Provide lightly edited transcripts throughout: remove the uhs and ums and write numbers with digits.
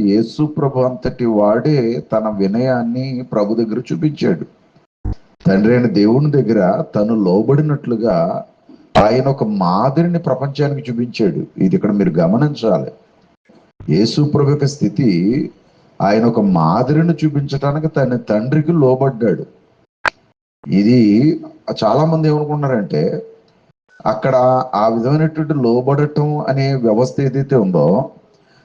యేసు ప్రభు అంతటి వాడే తన వినయాన్ని ప్రభు దగ్గర చూపించాడు. తండ్రి అయిన దేవుని దగ్గర తను లోబడినట్లుగా ఆయన ఒక మాదిరిని ప్రపంచానికి చూపించాడు. ఇది ఇక్కడ మీరు గమనించాలి. యేసు ప్రభు యొక్క స్థితి, ఆయన ఒక మాదిరిని చూపించడానికి తన తండ్రికి లోబడ్డాడు. ఇది చాలా మంది ఏమనుకున్నారంటే, అక్కడ ఆ విధమైనటువంటి లోబడటం అనే వ్యవస్థ ఏదైతే ఉందో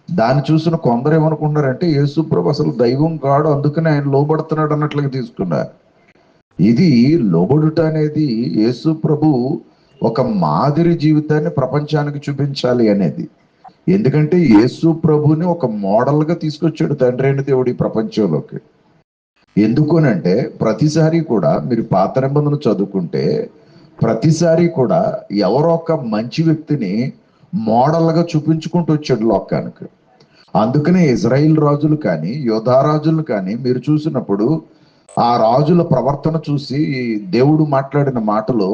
దాన్ని చూసిన కొందరు ఏమనుకున్నారంటే యేసు ప్రభు అసలు దైవం కాడు, అందుకని ఆయన లోబడుతున్నాడు అన్నట్లుగా తీసుకున్నారు. ఇది లోబడుట అనేది యేసు ప్రభు ఒక మాదిరి జీవితాన్ని ప్రపంచానికి చూపించాలి అనేది. ఎందుకంటే యేసు ప్రభుని ఒక మోడల్గా తీసుకొచ్చాడు తండ్రి అయిన దేవుడు ఈ ప్రపంచంలోకి. ఎందుకునంటే ప్రతిసారి కూడా మీరు పాత నిబంధన చదువుకుంటే ప్రతిసారి కూడా ఎవరో ఒక మంచి వ్యక్తిని మోడల్గా చూపించుకుంటూ వచ్చాడు లోకానికి. అందుకనే ఇజ్రాయిల్ రాజులు కానీ యోధా రాజులు కానీ మీరు చూసినప్పుడు ఆ రాజుల ప్రవర్తన చూసి దేవుడు మాట్లాడిన మాటలో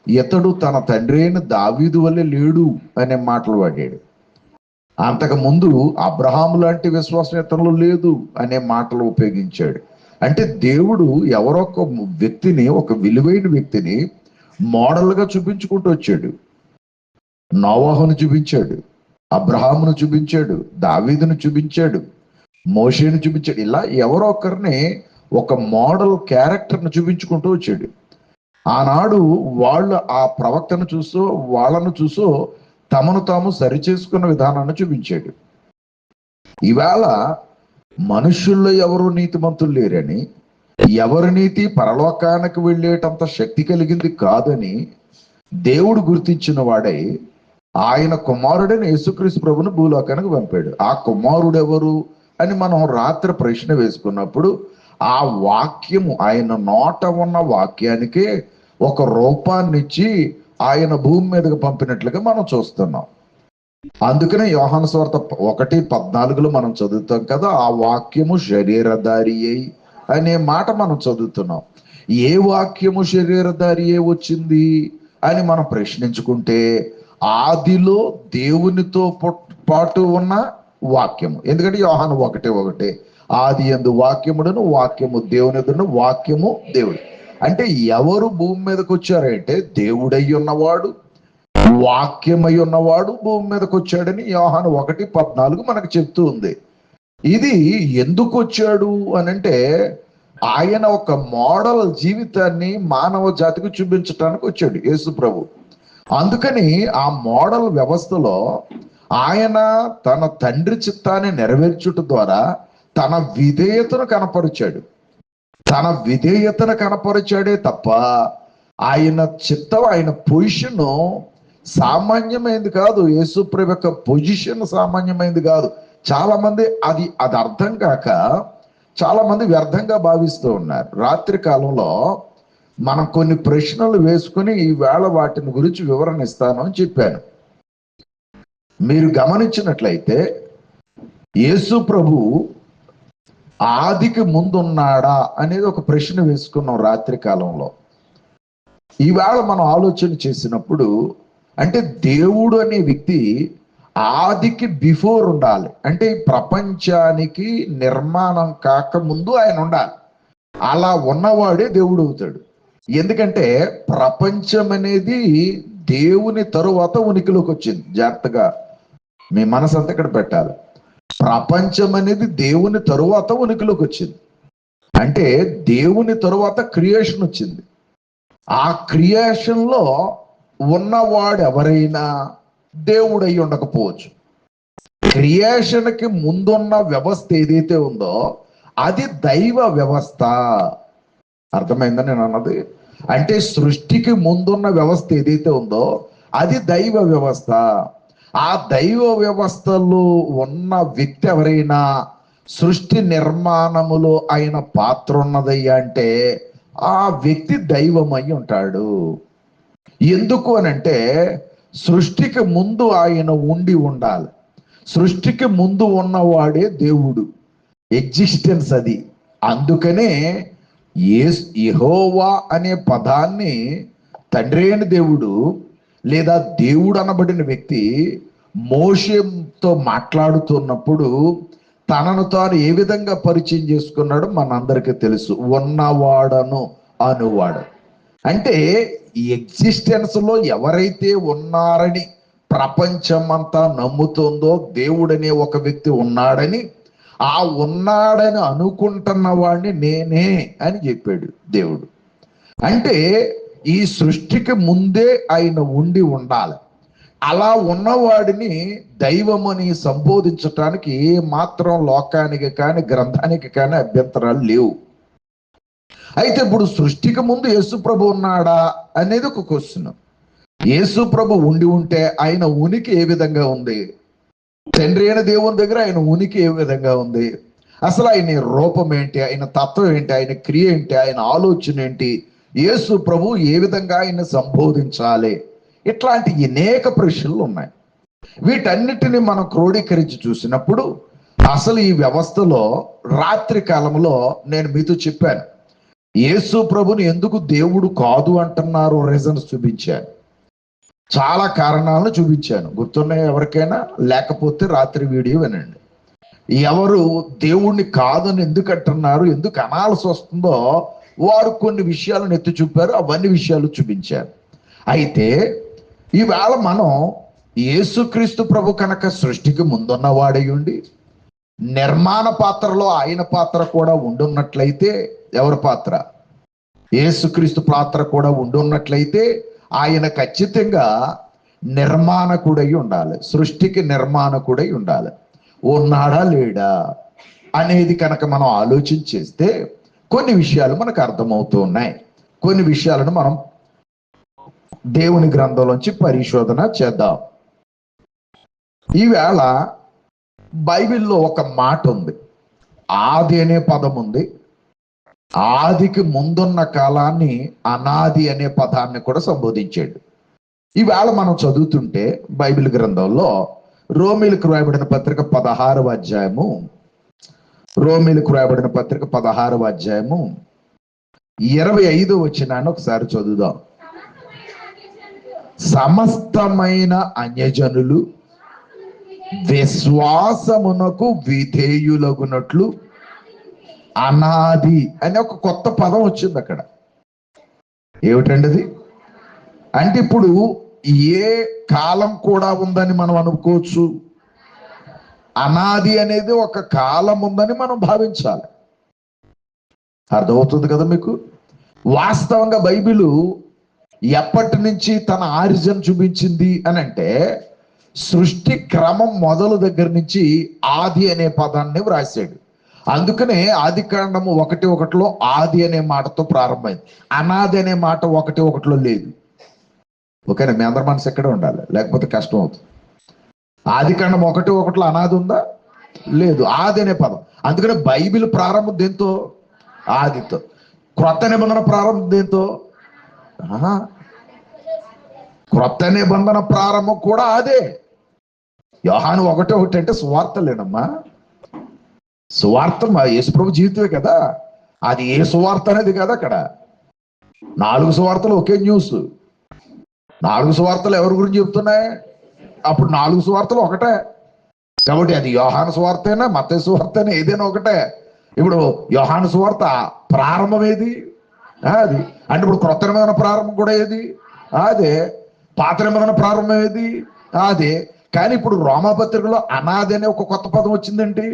ఇతడు తన తండ్రి అయిన దావీదు వల్లే లేడు అనే మాటలు వాడాడు. అంతకు ముందు అబ్రహాము లాంటి విశ్వాసం ఇతనిలో లేదు అనే మాటలు ఉపయోగించాడు. అంటే దేవుడు ఎవరో ఒక వ్యక్తిని, ఒక విలువైన వ్యక్తిని మోడల్గా చూపించుకుంటూ వచ్చాడు. నోవాహును చూపించాడు, అబ్రహామును చూపించాడు, దావీదును చూపించాడు, మోషేను చూపించాడు. ఇలా ఎవరో ఒకరిని ఒక మోడల్ క్యారెక్టర్ను చూపించుకుంటూ వచ్చాడు. ఆనాడు వాళ్ళు ఆ ప్రవక్తను చూసో వాళ్ళను చూసో తమను తాము సరిచేసుకున్న విధానాన్ని చూపించాడు. ఈవేళ మనుషుల్లో ఎవరు నీతిమంతులు లేరని, ఎవరి నీతి పరలోకానికి వెళ్ళేటంత శక్తి కలిగింది కాదని దేవుడు గుర్తించిన వాడై ఆయన కుమారుడైన యేసుక్రీస్తు ప్రభుని భూలోకానికి పంపాడు. ఆ కుమారుడు ఎవరు అని మనం రాత్రి ప్రశ్న వేసుకున్నప్పుడు ఆ వాక్యము, ఆయన నోట ఉన్న వాక్యానికే ఒక రూపాన్నిచ్చి ఆయన భూమి మీదకి పంపినట్లుగా మనం చూస్తున్నాం. అందుకనే యోహాను సువార్త 1:14 మనం చదువుతాం కదా, ఆ వాక్యము శరీరధారి అయి అనే మాట మనం చదువుతున్నాం. ఏ వాక్యము శరీరధారి అయి వచ్చింది అని మనం ప్రశ్నించుకుంటే ఆదిలో దేవునితో పాటు ఉన్న వాక్యము. ఎందుకంటే యోహాను 1:1 ఆది యందు వాక్యముడును, వాక్యము దేవుని ఎదురును, వాక్యము దేవుడు. అంటే ఎవరు భూమి మీదకి వచ్చారంటే దేవుడై ఉన్నవాడు, వాక్యమై ఉన్నవాడు భూమి మీదకి వచ్చాడని యోహాను 1:14 మనకు చెప్తూ ఉంది. ఇది ఎందుకు వచ్చాడు అనంటే ఆయన ఒక మోడల్ జీవితాన్ని మానవ జాతికి చూపించడానికి వచ్చాడు యేసు ప్రభు. అందుకని ఆ మోడల్ వ్యవస్థలో ఆయన తన తండ్రి చిత్తాన్ని నెరవేర్చుట ద్వారా తన విధేయతను కనపరిచాడు. తన విధేయతను కనపరిచాడే తప్ప ఆయన చిత్తం, ఆయన పొజిషన్ సామాన్యమైంది కాదు. యేసు ప్రభు యొక్క పొజిషన్ సామాన్యమైంది కాదు. చాలా మంది అది అర్థం కాక చాలా మంది వ్యర్థంగా భావిస్తూ ఉన్నారు. రాత్రి కాలంలో మనం కొన్ని ప్రశ్నలు వేసుకుని ఈవేళ వాటిని గురించి వివరణ ఇస్తాను అని చెప్పాను. మీరు గమనించినట్లయితే యేసు ప్రభు ఆదికి ముందున్నాడా అనేది ఒక ప్రశ్న వేసుకున్నాం రాత్రి కాలంలో. ఈవేళ మనం ఆలోచన చేసినప్పుడు అంటే దేవుడు అనే వ్యక్తి ఆదికి బిఫోర్ ఉండాలి. అంటే ప్రపంచానికి నిర్మాణం కాకముందు ఆయన ఉండాలి. అలా ఉన్నవాడే దేవుడు అవుతాడు. ఎందుకంటే ప్రపంచం అనేది దేవుని తరువాత ఉనికిలోకి వచ్చింది. జాగ్రత్తగా మీ మనసు అంతా ఇక్కడ పెట్టాలి. ప్రపంచం అనేది దేవుని తరువాత ఉనికిలోకి వచ్చింది. అంటే దేవుని తరువాత క్రియేషన్ వచ్చింది. ఆ క్రియేషన్లో ఉన్నవాడు ఎవరైనా దేవుడై ఉండకపోవచ్చు. క్రియేషన్కి ముందున్న వ్యవస్థ ఏదైతే ఉందో అది దైవ వ్యవస్థ. అర్థమైందని నేను అన్నది. అంటే సృష్టికి ముందున్న వ్యవస్థ ఏదైతే ఉందో అది దైవ వ్యవస్థ. ఆ దైవ వ్యవస్థలో ఉన్న వ్యక్తి ఎవరైనా సృష్టి నిర్మాణములో ఆయన పాత్ర ఉన్నదయ్యా అంటే ఆ వ్యక్తి దైవమై ఉంటాడు. ఎందుకు అనంటే సృష్టికి ముందు ఆయన ఉండాలి. సృష్టికి ముందు ఉన్నవాడే దేవుడు, ఎగ్జిస్టెన్స్ అది. అందుకనే యెహోవా అనే పదాన్ని తండ్రి అయిన దేవుడు లేదా దేవుడు అనబడిన వ్యక్తి మోషేతో మాట్లాడుతున్నప్పుడు తనను తాను ఏ విధంగా పరిచయం చేసుకున్నాడో మనందరికీ తెలుసు. ఉన్నవాడను అనువాడు అంటే ఈ ఎగ్జిస్టెన్స్ లో ఎవరైతే ఉన్నారని ప్రపంచమంతా నమ్ముతుందో, దేవుడనే ఒక వ్యక్తి ఉన్నాడని, ఆ ఉన్నాడని అనుకుంటున్న వాడిని నేనే అని చెప్పాడు దేవుడు. అంటే ఈ సృష్టికి ముందే ఆయన ఉండి ఉండాలి. అలా ఉన్నవాడిని దైవమని సంబోధించటానికి ఏ మాత్రం లోకానికి కానీ గ్రంథానికి కానీ అభ్యంతరాలు లేవు. అయితే ఇప్పుడు సృష్టికి ముందు యేసు ప్రభు ఉన్నాడా అనేది ఒక క్వశ్చన్. యేసు ప్రభు ఉండి ఉంటే ఆయన ఉనికి ఏ విధంగా ఉంది? తండ్రి అయిన దేవుని దగ్గర ఆయన ఉనికి ఏ విధంగా ఉంది? అసలు ఆయన రూపం ఏంటి? ఆయన తత్వం ఏంటి? ఆయన క్రియ ఏంటి? ఆయన ఆలోచన ఏంటి? యేసు ప్రభు ఏ విధంగా ఆయన సంబోధించాలి? ఇట్లాంటి అనేక ప్రశ్నలు ఉన్నాయి. వీటన్నిటిని మనం క్రోడీకరించి చూసినప్పుడు అసలు ఈ వ్యవస్థలో రాత్రి కాలంలో నేను మీతో చెప్పాను, యేసు ప్రభుని ఎందుకు దేవుడు కాదు అంటున్నారు రీజన్స్ చూపించాను. చాలా కారణాలను చూపించాను. గుర్తున్నాయి ఎవరికైనా? లేకపోతే రాత్రి వీడియో వినండి. ఎవరు దేవుణ్ణి కాదని ఎందుకు అంటున్నారు, ఎందుకు అనాల్సి వస్తుందో వారు కొన్ని విషయాలను ఎత్తి చూపారు. అవన్నీ విషయాలు చూపించారు. అయితే ఈవేళ మనం యేసుక్రీస్తు ప్రభు కనుక సృష్టికి ముందున్నవాడై ఉండి నిర్మాణ పాత్రలో ఆయన పాత్ర కూడా ఉండున్నట్లయితే, ఎవరి పాత్ర? యేసుక్రీస్తు పాత్ర కూడా ఉండున్నట్లయితే ఆయన ఖచ్చితంగా నిర్మాణకుడై ఉండాలి. సృష్టికి నిర్మాణకుడై ఉండాలి. ఉన్నాడా లేడా అనేది కనుక మనం ఆలోచన చేస్తే కొన్ని విషయాలు మనకు అర్థమవుతూ ఉన్నాయి. కొన్ని విషయాలను మనం దేవుని గ్రంథంలోంచి పరిశోధన చేద్దాం. ఈవేళ బైబిల్లో ఒక మాట ఉంది, ఆది అనే పదం ఉంది. ఆదికి ముందున్న కాలాన్ని అనాది అనే పదాన్ని కూడా సంబోధించాడు. ఈవేళ మనం చదువుతుంటే బైబిల్ గ్రంథంలో రోమీలకు రాయబడిన పత్రిక 16వ అధ్యాయము, రోమీలకు రాయబడిన పత్రిక 16వ అధ్యాయము 25వ వచనాన్ని ఒకసారి చదువుదాం. సమస్తమైన అన్యజనులు విశ్వాసమునకు విధేయులగునట్లు అనాది అనే ఒక కొత్త పదం వచ్చింది అక్కడ. ఏమిటండి అది? అంటే ఇప్పుడు ఏ కాలం కూడా ఉందని మనం అనుకోవచ్చు. అనాది అనేది ఒక కాలం ఉందని మనం భావించాలి. అర్థమవుతుంది కదా మీకు? వాస్తవంగా బైబిలు ఎప్పటి నుంచి తన ఆరిజిన్ చూపించింది అని అంటే, సృష్టి క్రమం మొదలు దగ్గర నుంచి ఆది అనే పదాన్ని వ్రాసాడు. అందుకనే ఆది కాండము 1:1లో ఆది అనే మాటతో ప్రారంభమైంది. అనాది అనే మాట 1:1లో లేదు. ఓకేనా? మీ అందరి మనసు ఎక్కడే ఉండాలి, లేకపోతే కష్టం అవుతుంది. ఆది కాండం 1:1లో అనాది ఉందా? లేదు. ఆది అనే పదం. అందుకనే బైబిల్ ప్రారంభం దేంతో? ఆదితో. క్రొత్త నిబంధన ప్రారంభం దేంతో? క్రొత్త నిబంధన ప్రారంభం కూడా అదే. యోహాను 1:1 అంటే సువార్తలేనమ్మా. సువార్త యేసుప్రభు జీవితమే కదా. అది ఏ సువార్త అనేది కదా. అక్కడ 4 సువార్తలు ఒకే న్యూస్. 4 సువార్తలు ఎవరి గురించి చెప్తున్నాయి? అప్పుడు 4 సువార్తలు ఒకటే కాబట్టి అది యోహాను సువార్తేనా మత్తయి సువార్తేనా ఏదైనా ఒకటే. ఇప్పుడు యోహాను సువార్త ప్రారంభం ఏది? అది. అంటే ఇప్పుడు క్రొత్త నిబంధన ప్రారంభం కూడా ఏది? అదే. పాత నిబంధన ప్రారంభం ఏది? అదే. కానీ ఇప్పుడు రోమాపత్రికలో అనాది అనే ఒక కొత్త పదం వచ్చిందండి.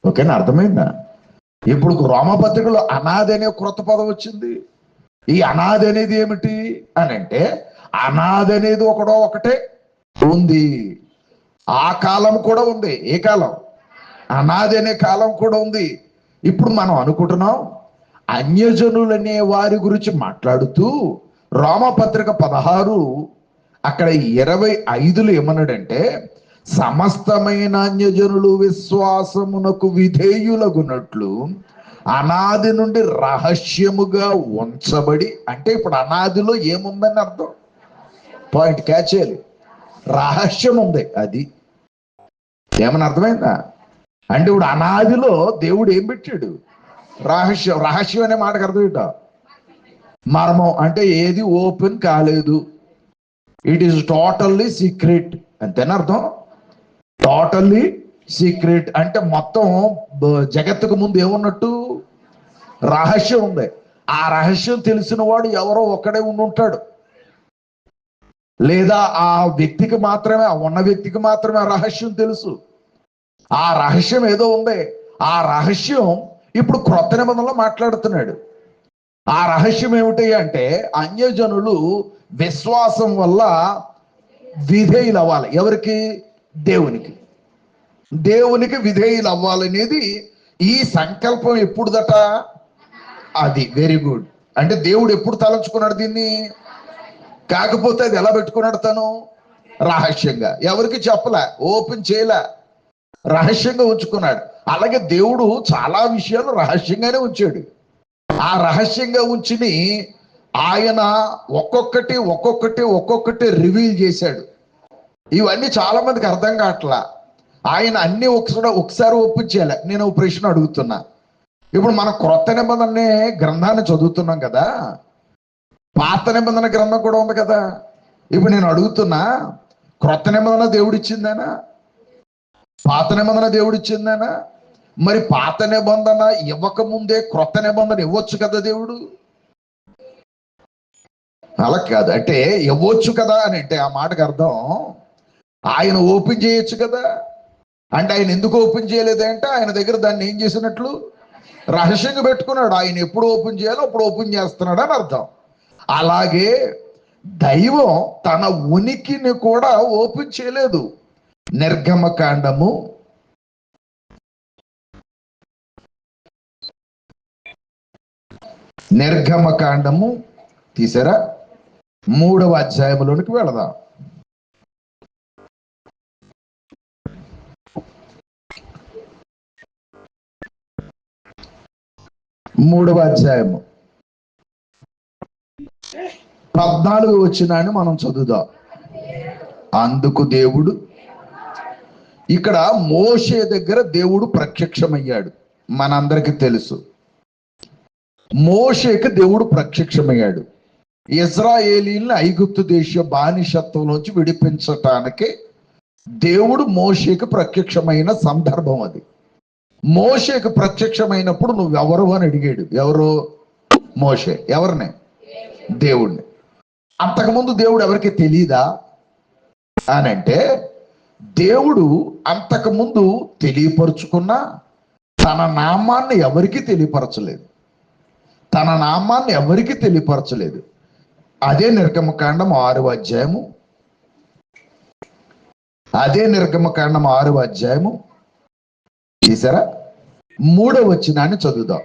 ఓకేనా? అర్థమైందా? ఇప్పుడు రోమాపత్రికలో అనాది అనే క్రొత్త పదం వచ్చింది. ఈ అనాది అనేది ఏమిటి అని అంటే, అనాది అనేది ఒకటే ఉంది. ఆ కాలం కూడా ఉంది. ఏ కాలం? అనాది అనే కాలం కూడా ఉంది. ఇప్పుడు మనం అనుకుంటున్నాం అన్యజనులనే వారి గురించి మాట్లాడుతూ రోమపత్రిక 16 అక్కడ 25లో ఏమన్నాడంటే, సమస్తమైన అన్యజనులు విశ్వాసమునకు విధేయులగునట్లు అనాది నుండి రహస్యముగా ఉంచబడి. అంటే ఇప్పుడు అనాదిలో ఏముందని అర్థం? పాయింట్ క్యాచ్ చేయాలి. రహస్యం ఉంది. అది ఏమని అర్థమైందా? అంటే ఇప్పుడు అనాదిలో దేవుడు ఏం పెట్టాడు? రహస్యం. రహస్యం అనే మాటకు అర్థం ఏంటో? మర్మం. అంటే ఏది ఓపెన్ కాలేదు. ఇట్ ఈస్ టోటల్లీ సీక్రెట్ అంతేనా అర్థం? టోటల్లీ సీక్రెట్ అంటే మొత్తం జగత్తుకు ముందు ఏమున్నట్టు రహస్యం ఉంది. ఆ రహస్యం తెలిసిన వాడు ఎవరో ఒక్కడే ఉంటాడు. లేదా ఆ వ్యక్తికి మాత్రమే, ఆ ఉన్న వ్యక్తికి మాత్రమే ఆ రహస్యం తెలుసు. ఆ రహస్యం ఏదో ఉంది. ఆ రహస్యం ఇప్పుడు క్రొత్త నిబంధనలో మాట్లాడుతున్నాడు. ఆ రహస్యం ఏమిటి అంటే అన్యజనులు విశ్వాసం వల్ల విధేయులు అవ్వాలి. ఎవరికి? దేవునికి. దేవునికి విధేయులు అవ్వాలనేది ఈ సంకల్పం ఎప్పుడుదట? అది వెరీ గుడ్. అంటే దేవుడు ఎప్పుడు తలంచుకున్నాడు దీన్ని? కాకపోతే అది ఎలా పెట్టుకున్నాడు తను? రహస్యంగా. ఎవరికి చెప్పలే, ఓపెన్ చేయలే, రహస్యంగా ఉంచుకున్నాడు. అలాగే దేవుడు చాలా విషయాలు రహస్యంగానే ఉంచాడు. ఆ రహస్యంగా ఉంచిని ఆయన ఒక్కొక్కటి ఒక్కొక్కటి ఒక్కొక్కటి రివీల్ చేశాడు. ఇవన్నీ చాలా మందికి అర్థం కావట్లా. ఆయన అన్ని ఒకసారి ఒప్పించేయాలి. నేను ఒక ప్రశ్న అడుగుతున్నా. ఇప్పుడు మనం క్రొత్త నిబంధన గ్రంథాన్ని చదువుతున్నాం కదా, పాత నిబంధన గ్రంథం కూడా ఉంది కదా. ఇప్పుడు నేను అడుగుతున్నా, క్రొత్త నిబంధన దేవుడు ఇచ్చిందేనా? పాత నిబంధన దేవుడు ఇచ్చిందేనా? మరి పాత నిబంధన ఇవ్వకముందే క్రొత్త నిబంధన ఇవ్వచ్చు కదా దేవుడు? అలా కాదు. అంటే ఇవ్వచ్చు కదా అని అంటే ఆ మాటకు అర్థం ఆయన ఓపెన్ చేయొచ్చు కదా. అంటే ఆయన ఎందుకు ఓపెన్ చేయలేదంటే ఆయన దగ్గర దాన్ని ఏం చేసినట్లు రహస్యంగా పెట్టుకున్నాడు. ఆయన ఎప్పుడు ఓపెన్ చేయాలో అప్పుడు ఓపెన్ చేస్తున్నాడు అని అర్థం. అలాగే దైవం తన ఉనికిని కూడా ఓపెన్ చేయలేదు. నిర్గమకాండము 3వ అధ్యాయంలోనికి వెళదాం. 3వ అధ్యాయము 14 వచనాన్ని మనం చదువుదాం. అందుకు దేవుడు, ఇక్కడ మోషే దగ్గర దేవుడు ప్రత్యక్షమయ్యాడు. మనందరికి తెలుసు, మోషేకి దేవుడు ప్రత్యక్షమయ్యాడు. ఇజ్రాయేలీల్ని ఐగుప్తు దేశ బానిసత్వంలోంచి విడిపించటానికి దేవుడు మోషేకి ప్రత్యక్షమైన సందర్భం అది. మోషేకి ప్రత్యక్షమైనప్పుడు నువ్వెవరు అని అడిగాడు. ఎవరు? మోషే. ఎవరిని? దేవుణ్ణి. అంతకుముందు దేవుడు ఎవరికి తెలియదా అని అంటే, దేవుడు అంతకుముందు తెలియపరుచుకున్న తన నామాన్ని ఎవరికి తెలియపరచలేదు. తన నామాన్ని ఎవరికి తెలియపరచలేదు. అదే నిర్గమకాండం 6వ అధ్యాయము. అదే నిర్గమకాండం 6వ అధ్యాయము తీసారా? 3వ వచనాన్ని చదువుదాం.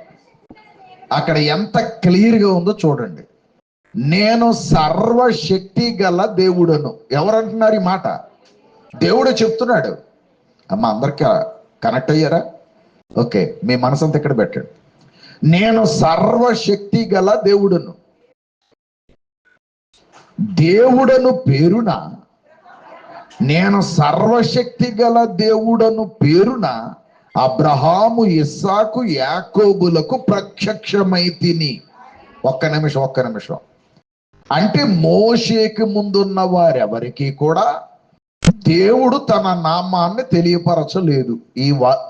అక్కడ ఎంత క్లియర్గా ఉందో చూడండి. నేను సర్వశక్తి గల దేవుడను. ఎవరంటున్నారు ఈ మాట? దేవుడు చెప్తున్నాడు. అమ్మ అందరికీ కనెక్ట్ అయ్యారా? ఓకే, మీ మనసంతా ఇక్కడ పెట్టండి. నేను సర్వశక్తి గల దేవుడను. దేవుడను పేరున, నేను సర్వశక్తి గల దేవుడను పేరున అబ్రహాము, ఇస్సాకు, యాకోబులకు ప్రత్యక్షమైతిని. ఒక్క నిమిషం. అంటే మోషేకి ముందున్న వారెవరికి కూడా దేవుడు తన నామాన్ని తెలియపరచలేదు.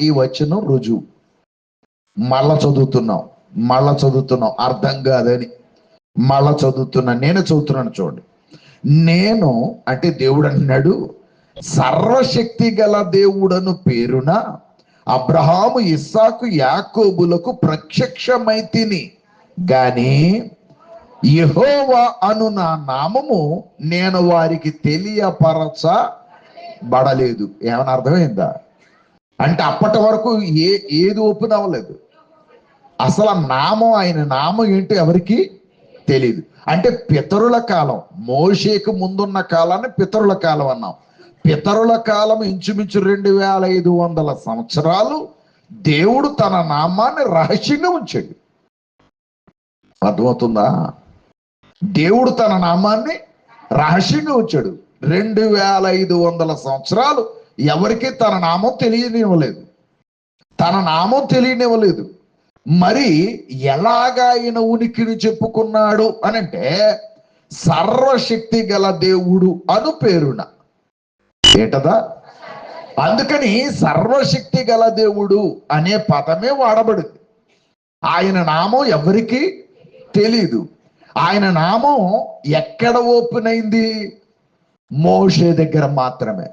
ఈ వచనం రుజువు. మళ్ళా చదువుతున్నాం అర్థం కాదని మళ్ళా నేను చదువుతున్నాను చూడండి. నేను అంటే దేవుడు అంటున్నాడు, సర్వశక్తి గల దేవుడను పేరున అబ్రహాము, ఇస్సాకు, యాకోబులకు ప్రత్యక్షమైతిని గాని యెహోవా అను నా నామము నేను వారికి తెలియపరచబడలేదు. ఏమైనా అర్థమైందా? అంటే అప్పటి వరకు ఏది ఓపెన్ అవ్వలేదు. అసలు ఆ నామం, ఆయన నామం ఏంటో ఎవరికి తెలియదు. అంటే పితరుల కాలం, మోషేకు ముందున్న కాలాన్ని పితరుల కాలం అన్నాం. పితరుల కాలం ఇంచుమించు 2500 సంవత్సరాలు దేవుడు తన నామాన్ని రహస్యంగా ఉంచాడు. అర్థమవుతుందా? దేవుడు తన నామాన్ని రహస్యంగా ఉంచాడు. 2500 సంవత్సరాలు ఎవరికి తన నామం తెలియనివ్వలేదు. మరి ఎలాగా ఆయన ఉనికిని చెప్పుకున్నాడు అనంటే, సర్వశక్తి గల దేవుడు అను పేరున. ఏంటదా? అందుకని సర్వశక్తి గల దేవుడు అనే పదమే వాడబడింది. ఆయన నామం ఎవరికి తెలీదు. ఆయన నామం ఎక్కడ ఓపెన్ అయింది? మోషే దగ్గర మాత్రమే.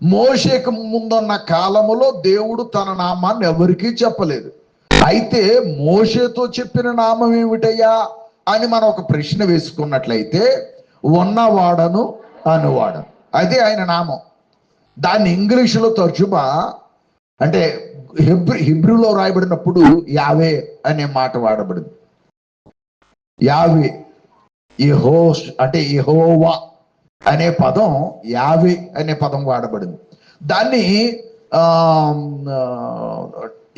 మోషేకు ముందున్న కాలములో దేవుడు తన నామాన్ని ఎవరికీ చెప్పలేదు. అయితే మోషేతో చెప్పిన నామం ఏమిటయ్యా అని మనం ఒక ప్రశ్న వేసుకున్నట్లయితే, ఉన్నవాడను అనువాడను, అదే ఆయన నామం. దాన్ని ఇంగ్లీషులో తర్జుమా అంటే హిబ్రూలో రాయబడినప్పుడు యావే అనే మాట వాడబడింది. యావే, యెహోష్ అంటే యెహోవా అనే పదం యావే అనే పదం వాడబడింది. దాన్ని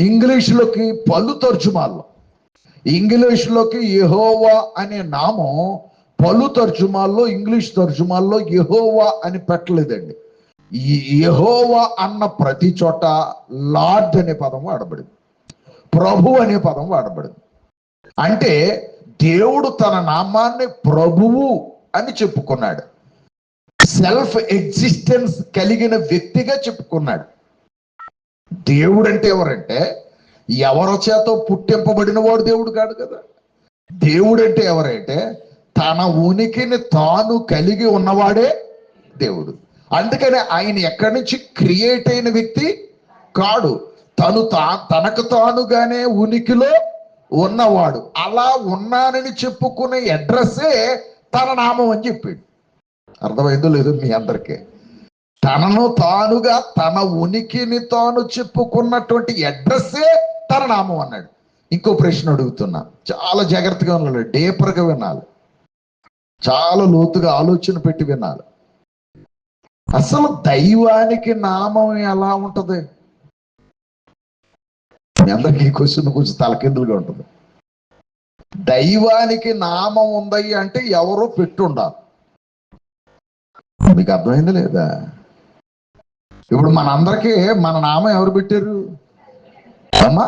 ఇంగ్లీష్లోకి పలు తర్జుమాల్లో, ఇంగ్లీష్లోకి యెహోవా అనే నామం పలు తర్జుమాల్లో, ఇంగ్లీష్ తర్జుమాల్లో యెహోవా అని పెట్టలేదండి. ఈ యెహోవా అన్న ప్రతి చోట లార్డ్ అనే పదం వాడబడింది, ప్రభు అనే పదం వాడబడింది. అంటే దేవుడు తన నామాన్ని ప్రభువు అని చెప్పుకున్నాడు. సెల్ఫ్ ఎగ్జిస్టెన్స్ కలిగిన వ్యక్తిగా చెప్పుకున్నాడు. దేవుడు అంటే ఎవరంటే ఎవరి చేత పుట్టింపబడిన వాడు దేవుడు కాదు కదా. దేవుడు అంటే ఎవరంటే తన ఉనికిని తాను కలిగి ఉన్నవాడే దేవుడు. అందుకని ఆయన ఎక్కడి నుంచి క్రియేట్ అయిన వ్యక్తి కాడు. తనకు తానుగానే ఉనికిలో ఉన్నవాడు. అలా ఉన్నానని చెప్పుకునే అడ్రస్సే తన నామం అని చెప్పాడు. అర్థమైందో లేదో మీ అందరికీ? తనను తానుగా తన ఉనికిని తాను చెప్పుకున్నటువంటి అడ్రస్సే తన నామం అన్నాడు. ఇంకో ప్రశ్న అడుగుతున్నా, చాలా జాగ్రత్తగా ఉండాలి, డీపర్గా వినాలి, చాలా లోతుగా ఆలోచన పెట్టి వినాలి. అసలు దైవానికి నామం ఎలా ఉంటది? మీ అందరికీ క్వశ్చన్ కొంచెం తలకిందులుగా ఉంటుంది. దైవానికి నామం ఉంది అంటే ఎవరో పెట్టుండాలి. మీకు అర్థమైంది లేదా? ఇప్పుడు మనందరికీ మన నామం ఎవరు పెట్టారు? అమ్మా,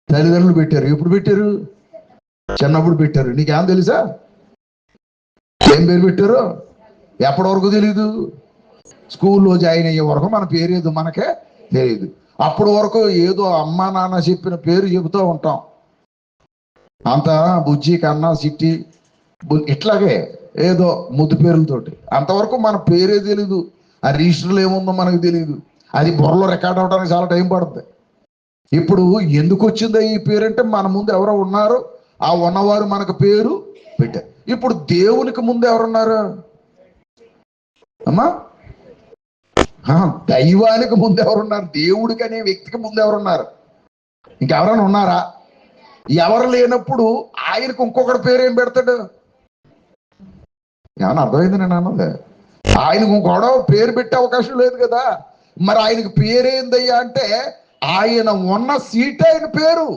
తల్లిదండ్రులు పెట్టారు. ఎప్పుడు పెట్టారు? చిన్నప్పుడు పెట్టారు. నీకేం తెలుసా ఏం పేరు పెట్టారో? ఎప్పటి వరకు తెలీదు. స్కూల్లో జాయిన్ అయ్యే వరకు మన పేరు ఏదో మనకే తెలియదు. అప్పటి వరకు ఏదో అమ్మా నాన్న చెప్పిన పేరు చెబుతూ ఉంటాం. అంత బుజ్జి, కన్నా, సిట్టి, ఇట్లాగే ఏదో ముద్దు పేర్లతోటి. అంతవరకు మన పేరే తెలీదు. ఆ రిజిస్టర్లో ఏముందో మనకు తెలియదు. అది బుర్రలో రికార్డ్ అవడానికి చాలా టైం పడుతుంది. ఇప్పుడు ఎందుకు వచ్చిందో ఈ పేరంటే మన ముందు ఎవరో ఉన్నారు, ఆ ఉన్నవారు మనకు పేరు పెట్టారు. ఇప్పుడు దేవునికి ముందు ఎవరున్నారు అమ్మా? దైవానికి ముందు ఎవరున్నారు? దేవుడికి అనే వ్యక్తికి ముందు ఎవరున్నారు? ఇంకెవరైనా ఉన్నారా? ఎవరు లేనప్పుడు ఆయనకు ఇంకొకటి పేరు ఏం పెడతాడు? ఏమన్నా అర్థమైంది నేను అన్నది? ఆయనకు ఇంకొక పేరు పెట్టే అవకాశం లేదు కదా. మరి ఆయనకు పేరేందయ్యా అంటే ఆయన ఉన్న సీట్ ఆయన పేరు.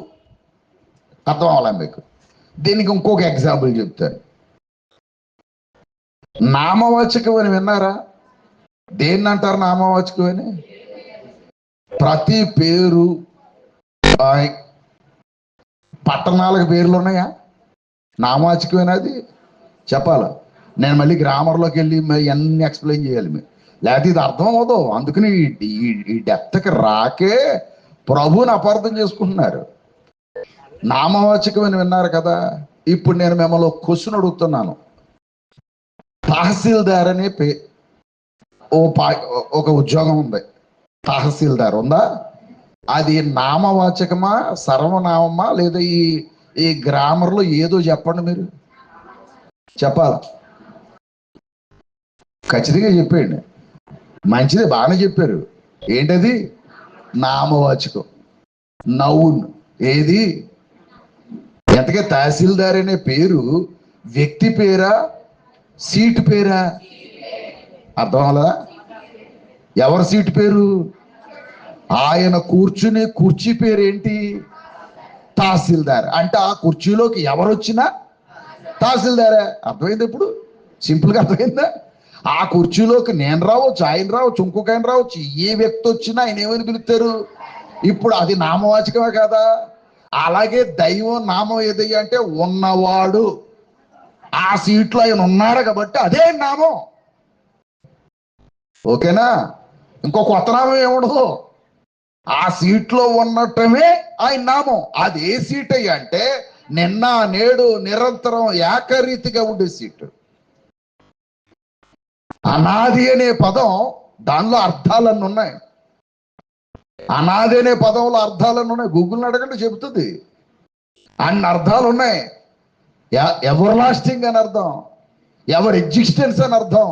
అర్థం అవ్వాలి మీకు? దీనికి ఇంకొక ఎగ్జాంపుల్ చెప్తాను. నామవాచకం అని విన్నారా? దేన్ని అంటారు నామవాచకం అని? ప్రతి పేరు, పట్టణాలకు పేర్లు ఉన్నాయా? నామవాచకమేనా అది? చెప్పాలా? నేను మళ్ళీ గ్రామర్లోకి వెళ్ళి అన్ని ఎక్స్ప్లెయిన్ చేయాలి మీరు, లేకపోతే ఇది అర్థం అవ్వదు. అందుకని ఈ డెప్త్కి రాకే ప్రభువుని అపార్థం చేసుకుంటున్నారు. నామవాచకం అని విన్నారు కదా. ఇప్పుడు నేను మిమ్మల్ని క్వశ్చన్ అడుగుతున్నాను. తహసీల్దార్ అనే ఒక ఉద్యోగం ఉంది. తహసీల్దార్ ఉందా? అది నామవాచకమా, సర్వనామమా, లేదా ఈ గ్రామర్లో ఏదో చెప్పండి మీరు. చెప్పాల? ఖచ్చితంగా చెప్పేయండి. మంచిది, బాగానే చెప్పారు. ఏంటది? నామవాచకం, నౌన్. ఏది? ఎంతగా తహసీల్దార్ అనే పేరు వ్యక్తి పేరా, సీటు పేరా? అర్థం అలా? ఎవరి సీటు పేరు? ఆయన కూర్చునే కుర్చీ పేరు ఏంటి? తహసీల్దార్. అంటే ఆ కుర్చీలోకి ఎవరు వచ్చినా తహసీల్దారే. అర్థమైంది? ఇప్పుడు సింపుల్గా అర్థమైందా? ఆ కుర్చీలోకి నేను రావచ్చు, ఆయన రావచ్చు, ఇంకొక ఆయన రావచ్చు. ఏ వ్యక్తి వచ్చినా ఆయన ఏమని పిలుస్తారు? ఇప్పుడు అది నామవాచకమే కదా. అలాగే దైవం నామం ఏదయ్యా అంటే ఉన్నవాడు. ఆ సీట్లో ఆయన ఉన్నాడు కాబట్టి అదే నామం. ఓకేనా? ఇంకో కొత్త నామం ఏముండదు. ఆ సీట్లో ఉన్నట్టమే ఆయన నామం. అది ఏ సీట్ అయ్యా అంటే నిన్న నేడు నిరంతరం ఏకరీతిగా ఉండే సీటు. అనాది అనే పదం దానిలో అర్థాలన్నీ ఉన్నాయి. అనాది అనే పదంలో అర్థాలన్నీ ఉన్నాయి. గూగుల్ని అడగండి చెబుతుంది. అన్ని అర్థాలు ఉన్నాయి. ఎవర్ లాస్టింగ్ అని అర్థం, ఎవర్ ఎగ్జిస్టెన్స్ అని అర్థం,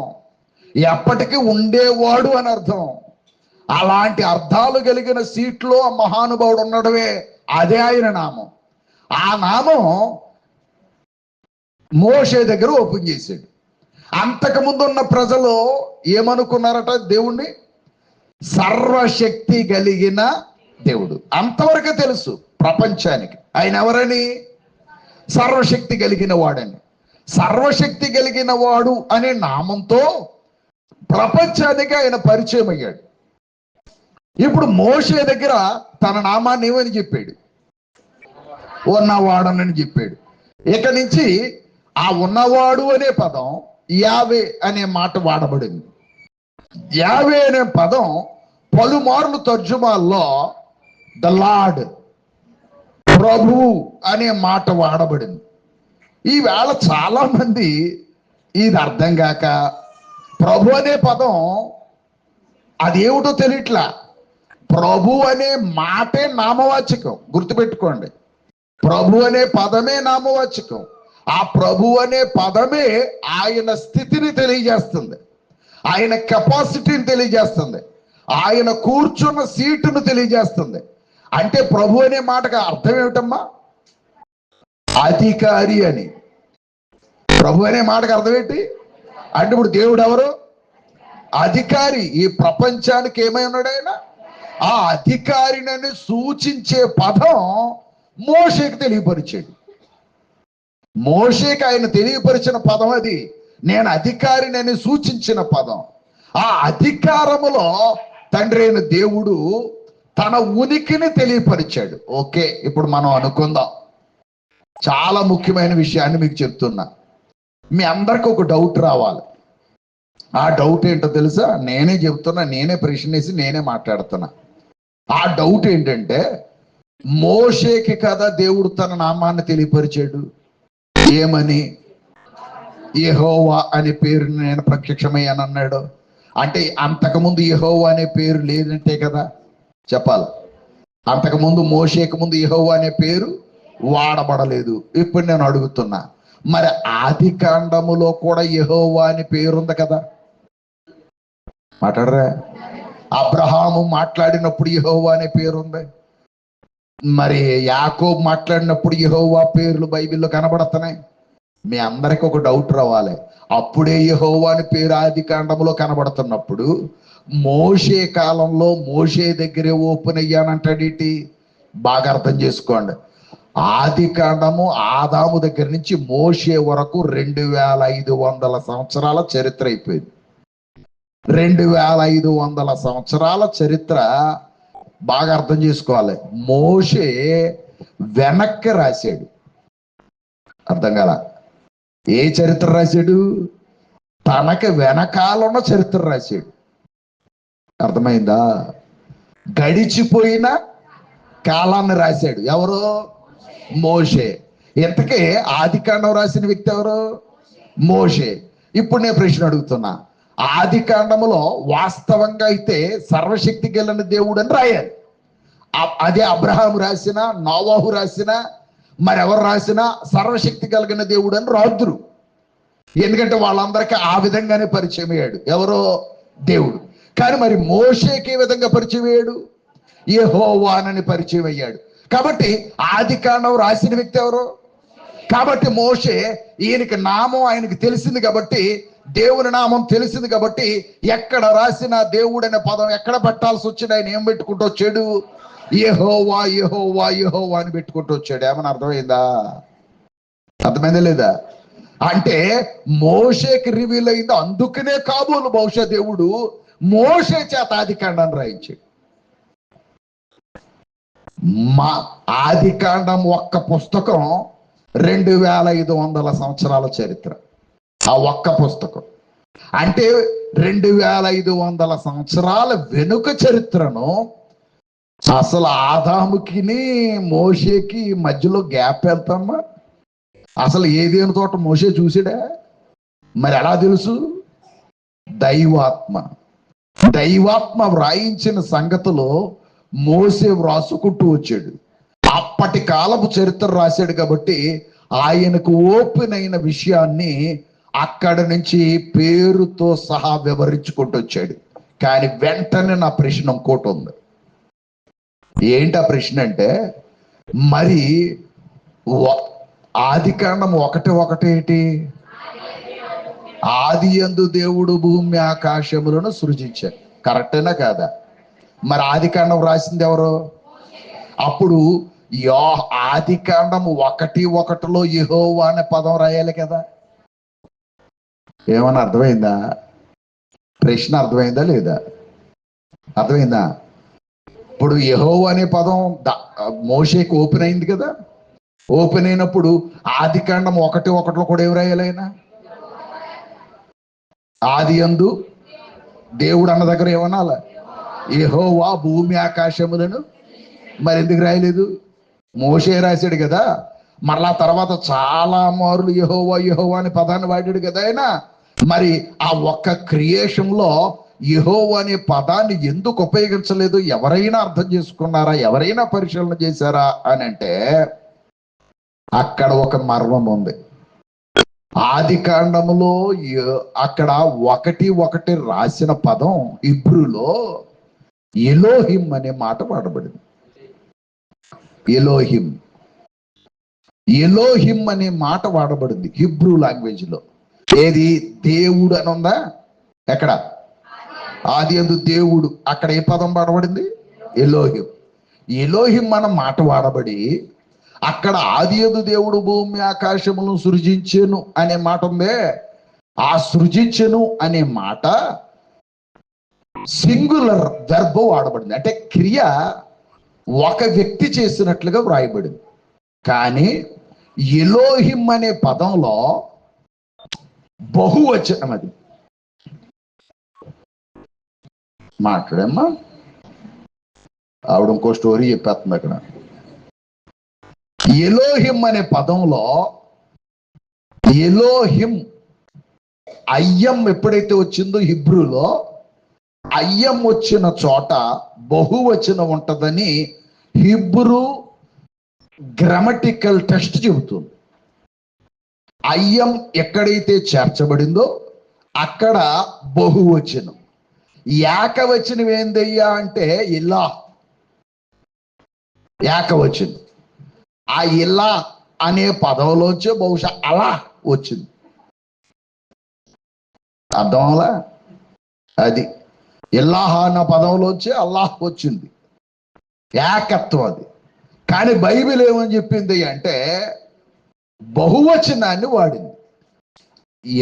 ఎప్పటికీ ఉండేవాడు అని అర్థం. అలాంటి అర్థాలు కలిగిన సీట్లో ఆ మహానుభావుడు ఉండడమే, అదే ఆయన నామం. ఆ నామం మోషే దగ్గర ఓపెన్ చేశాడు. అంతకుముందు ఉన్న ప్రజలు ఏమనుకున్నారట దేవుణ్ణి? సర్వశక్తి కలిగిన దేవుడు. అంతవరకే తెలుసు ప్రపంచానికి ఆయన ఎవరని. సర్వశక్తి కలిగిన వాడని. సర్వశక్తి కలిగిన వాడు అనే నామంతో ప్రపంచానికి ఆయన పరిచయం అయ్యాడు. ఇప్పుడు మోషే దగ్గర తన నామాన్ని ఏమని చెప్పాడు? ఉన్నవాడనని చెప్పాడు. ఇక నుంచి ఆ ఉన్నవాడు అనే పదం యావే అనే మాట వాడబడింది. యావే అనే పదం పలుమార్లు తర్జుమాల్లో ద లార్డ్, ప్రభువు అనే మాట వాడబడింది. ఈవేళ చాలా మంది ఇది అర్థం కాక ప్రభు అనే పదం అదేమిటో తెలియట్లా. ప్రభు అనే మాటే నామవాచకం, గుర్తుపెట్టుకోండి. ప్రభు అనే పదమే నామవాచకం. ఆ ప్రభు అనే పదమే ఆయన స్థితిని తెలియజేస్తుంది, ఆయన కెపాసిటీని తెలియజేస్తుంది, ఆయన కూర్చున్న సీటును తెలియజేస్తుంది. అంటే ప్రభు అనే మాటకు అర్థం ఏమిటమ్మా? అధికారి అని. ప్రభు అనే మాటకు అర్థం ఏంటి అంటే ఇప్పుడు దేవుడు ఎవరు? అధికారి. ఈ ప్రపంచానికి ఏమై ఉన్నాడు ఆయన? ఆ అధికారిని సూచించే పదం మోషేకి తెలియపరిచాడు. మోషేకి ఆయన తెలియపరిచిన పదం అది. నేను అధికారిని సూచించిన పదం. ఆ అధికారములో తండ్రి అయిన దేవుడు తన ఉనికిని తెలియపరిచాడు. ఓకే, ఇప్పుడు మనం అనుకుందాం. చాలా ముఖ్యమైన విషయాన్ని మీకు చెప్తున్నా. మీ అందరికి ఒక డౌట్ రావాలి. ఆ డౌట్ ఏంటో తెలుసా? నేనే చెప్తున్నా, నేనే ప్రశ్న వేసి నేనే మాట్లాడుతున్నా. ఆ డౌట్ ఏంటంటే, మోషేకి కదా దేవుడు తన నామాన్ని తెలియపరిచాడు. ఏమని? యెహోవా అనే పేరుని నేను ప్రత్యక్షమయ్యాను అన్నాడు. అంటే అంతకుముందు యెహోవా అనే పేరు లేదంటే కదా చెప్పాలి. అంతకుముందు మోషేకి ముందు యెహోవా అనే పేరు వాడబడలేదు. ఇప్పుడు నేను అడుగుతున్నా, మరి ఆది కాండములో కూడా యెహోవా అని పేరుంది కదా? మాట్లాడరా? అబ్రహాము మాట్లాడినప్పుడు యెహోవా అనే పేరుంది. మరి యాకోబు మాట్లాడినప్పుడు యెహోవా పేర్లు బైబిల్లో కనబడుతున్నాయి. మీ అందరికి ఒక డౌట్ రావాలి. అప్పుడే యెహోవా అని పేరు ఆది కాండములో కనబడుతున్నప్పుడు మోషే కాలంలో మోషే దగ్గరే ఓపెన్ అయ్యానంటాడేటి? బాగా అర్థం చేసుకోండి. ఆది కాండము ఆదాము దగ్గర నుంచి మోషే వరకు 2500 సంవత్సరాల చరిత్ర అయిపోయింది. 2500 సంవత్సరాల చరిత్ర బాగా అర్థం చేసుకోవాలి. మోషే వెనక్కి రాశాడు. అర్థం కాల? ఏ చరిత్ర రాశాడు? తనకి వెనకాలన్న చరిత్ర రాశాడు. అర్థమైందా? గడిచిపోయిన కాలాన్ని రాశాడు. ఎవరు? మోషే. ఇంతకే ఆది కాండం రాసిన వ్యక్తి ఎవరు? మోషే. ఇప్పుడు నేను ప్రశ్న అడుగుతున్నా, ఆది కాండములో వాస్తవంగా అయితే సర్వశక్తి కలిగిన దేవుడు అని రాయాలి. అదే అబ్రహాము రాసిన, నోవాహు రాసిన, మరెవరు రాసినా సర్వశక్తి కలిగిన దేవుడు అని రాదురు. ఎందుకంటే వాళ్ళందరికీ ఆ విధంగానే పరిచయం అయ్యాడు. ఎవరో? దేవుడు. కానీ మరి మోషేకి ఏ విధంగా పరిచయం అయ్యాడు? యెహోవానని పరిచయం అయ్యాడు. కాబట్టి ఆది కాండం రాసిన వ్యక్తి ఎవరు? కాబట్టి మోషే, ఈయనకి నామం ఆయనకి తెలిసింది కాబట్టి, దేవుని నామం తెలిసింది కాబట్టి, ఎక్కడ రాసిన దేవుడు అనే పదం ఎక్కడ పెట్టాల్సి వచ్చింది ఆయన ఏం పెట్టుకుంటూ వచ్చాడు? యెహోవా యెహోవా యెహోవా అని పెట్టుకుంటూ వచ్చాడు. ఏమని అర్థమైందా? అర్థమైందా లేదా? అంటే మోషేకి రివీల్ అయింది. అందుకనే కాబోలు బహుశా దేవుడు మోషే చేత ఆది కాండాన్ని రాయించాడు. మా ఆది కాండం ఒక్క పుస్తకం 2500 సంవత్సరాల చరిత్ర. ఆ ఒక్క పుస్తకం అంటే 2500 సంవత్సరాల వెనుక చరిత్రను అసలు ఆదాముకి మోషేకి మధ్యలో గ్యాప్ వెళ్తామా? అసలు ఏదేని తోట మోషే చూసాడా? మరి ఎలా తెలుసు? దైవాత్మ వ్రాయించిన సంగతులు మోసే వ్రాసుకుంటూ వచ్చాడు. అప్పటి కాలపు చరిత్ర రాశాడు కాబట్టి ఆయనకు ఓపెన్ అయిన విషయాన్ని అక్కడి నుంచి పేరుతో సహా వివరించుకుంటూ వచ్చాడు. కానీ వెంటనే నా ప్రశ్న ఇంకోటి ఉంది. ఏంటి ఆ ప్రశ్న అంటే, మరి ఆదికాండం 1:1 ఆది యందు దేవుడు భూమి ఆకాశములను సృజించాడు. కరెక్టేనా కాదా? మరి ఆదికాండం రాసింది ఎవరు? అప్పుడు ఆదికాండం 1:1 యెహోవా అనే పదం రాయాలి కదా. ఏమన్నా అర్థమైందా? ప్రశ్న అర్థమైందా లేదా? అర్థమైందా? ఇప్పుడు యెహోవా అనే పదం మోషేకి ఓపెన్ అయింది కదా. ఓపెన్ అయినప్పుడు ఆదికాండం 1:1 కూడా ఎవరు రాయాలి? ఆయన ఆది యందు దేవుడు అన్న దగ్గర ఏమనాల? యెహోవా భూమి ఆకాశములను. మరి ఎందుకు రాయలేదు? మోషే రాశాడు కదా. మరలా తర్వాత చాలా మారులు యెహోవా యెహోవా అనే పదాన్ని వాడాడు కదా ఆయన. మరి ఆ ఒక్క క్రియేషన్లో యెహోవా అనే పదాన్ని ఎందుకు ఉపయోగించలేదు? ఎవరైనా అర్థం చేసుకున్నారా? ఎవరైనా పరిశీలన చేశారా అని అంటే అక్కడ ఒక మర్మం ఉంది. ఆది కాండములో అక్కడ 1:1 రాసిన పదం హిబ్రూలో ఎలోహిం అనే మాట వాడబడింది. ఎలోహిం అనే మాట వాడబడింది హిబ్రూ లాంగ్వేజ్ లో. ఏది? దేవుడు అని ఉందా? ఎక్కడ? ఆది యందు దేవుడు. అక్కడ ఏ పదం వాడబడింది? ఎలోహిం అన్న మాట వాడబడి అక్కడ ఆది యందు దేవుడు భూమి ఆకాశములను సృజించెను అనే మాట ఉందే. ఆ సృజించెను అనే మాట సింగులర్ వెర్బ్ వాడబడింది. అంటే క్రియ ఒక వ్యక్తి చేసినట్లుగా వ్రాయబడింది. కానీ ఎలోహిం అనే పదంలో బహువచనం. అది మాట్లాడమ్మా. ఆవిడ ఇంకో స్టోరీ చెప్పేస్తుంది అక్కడ. ఎలోహిం అనే పదంలో ఎలోహిం అయ్యం ఎప్పుడైతే వచ్చిందో హిబ్రూలో అయ్యం వచ్చిన చోట బహువచనం ఉంటదని హిబ్రూ గ్రామటికల్ టెస్ట్ చెబుతుంది. అయ్యం ఎక్కడైతే చేర్చబడిందో అక్కడ బహువచనం. ఏకవచనం ఏందయ్యా అంటే ఇలా ఏకవచనం. ఆ ఇలా అనే పదంలోంచి బహుశా అలా వచ్చింది. అర్థం అవలా? అది ఇల్లాహ అన్న పదంలోంచి అల్లాహ్ వచ్చింది. ఏకత్వం అది. కానీ బైబిల్ ఏమని చెప్పింది అంటే బహువచనాన్ని వాడింది.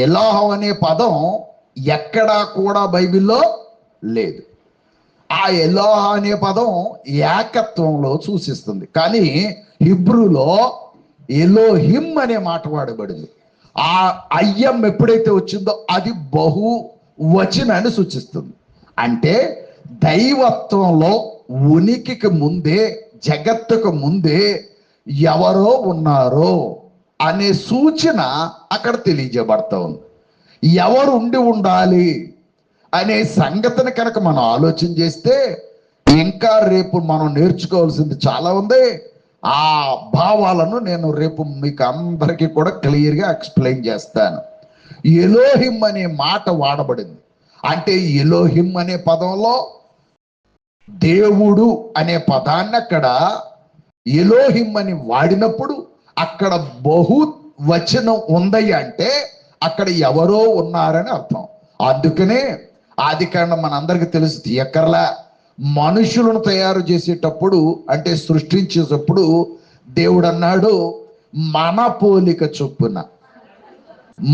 ఇలాహ అనే పదం ఎక్కడా కూడా బైబిల్లో లేదు. ఆ ఎలోహ అనే పదం ఏకత్వంలో సూచిస్తుంది. కానీ హిబ్రూలో ఎలోహిం అనే మాట వాడబడింది. ఆ అయ్యం ఎప్పుడైతే వచ్చిందో అది బహువచనాన్ని సూచిస్తుంది. అంటే దైవత్వంలో ఉనికికి ముందే, జగత్తుకు ముందే ఎవరో ఉన్నారో అనే సూచన అక్కడ తెలియజేయబడతా ఉంది. ఎవరు ఉండాలి అనే సంగతిని కనుక మనం ఆలోచన చేస్తే ఇంకా రేపు మనం నేర్చుకోవాల్సింది చాలా ఉంది. ఆ భావాలను నేను రేపు మీకు అందరికీ కూడా క్లియర్గా ఎక్స్ప్లెయిన్ చేస్తాను. ఎలోహిం అనే మాట వాడబడింది. అంటే ఎలోహిం అనే పదంలో దేవుడు అనే పదాన్ని అక్కడ ఎలోహిం అని వాడినప్పుడు అక్కడ బహువచనం ఉందయ్య అంటే అక్కడ ఎవరో ఉన్నారని అర్థం. అందుకనే ఆదికాండం మనందరికీ తెలుసు తీయక్కర్లా. మనుషులను తయారు చేసేటప్పుడు అంటే సృష్టించేటప్పుడు దేవుడు అన్నాడు మన పోలిక చొప్పున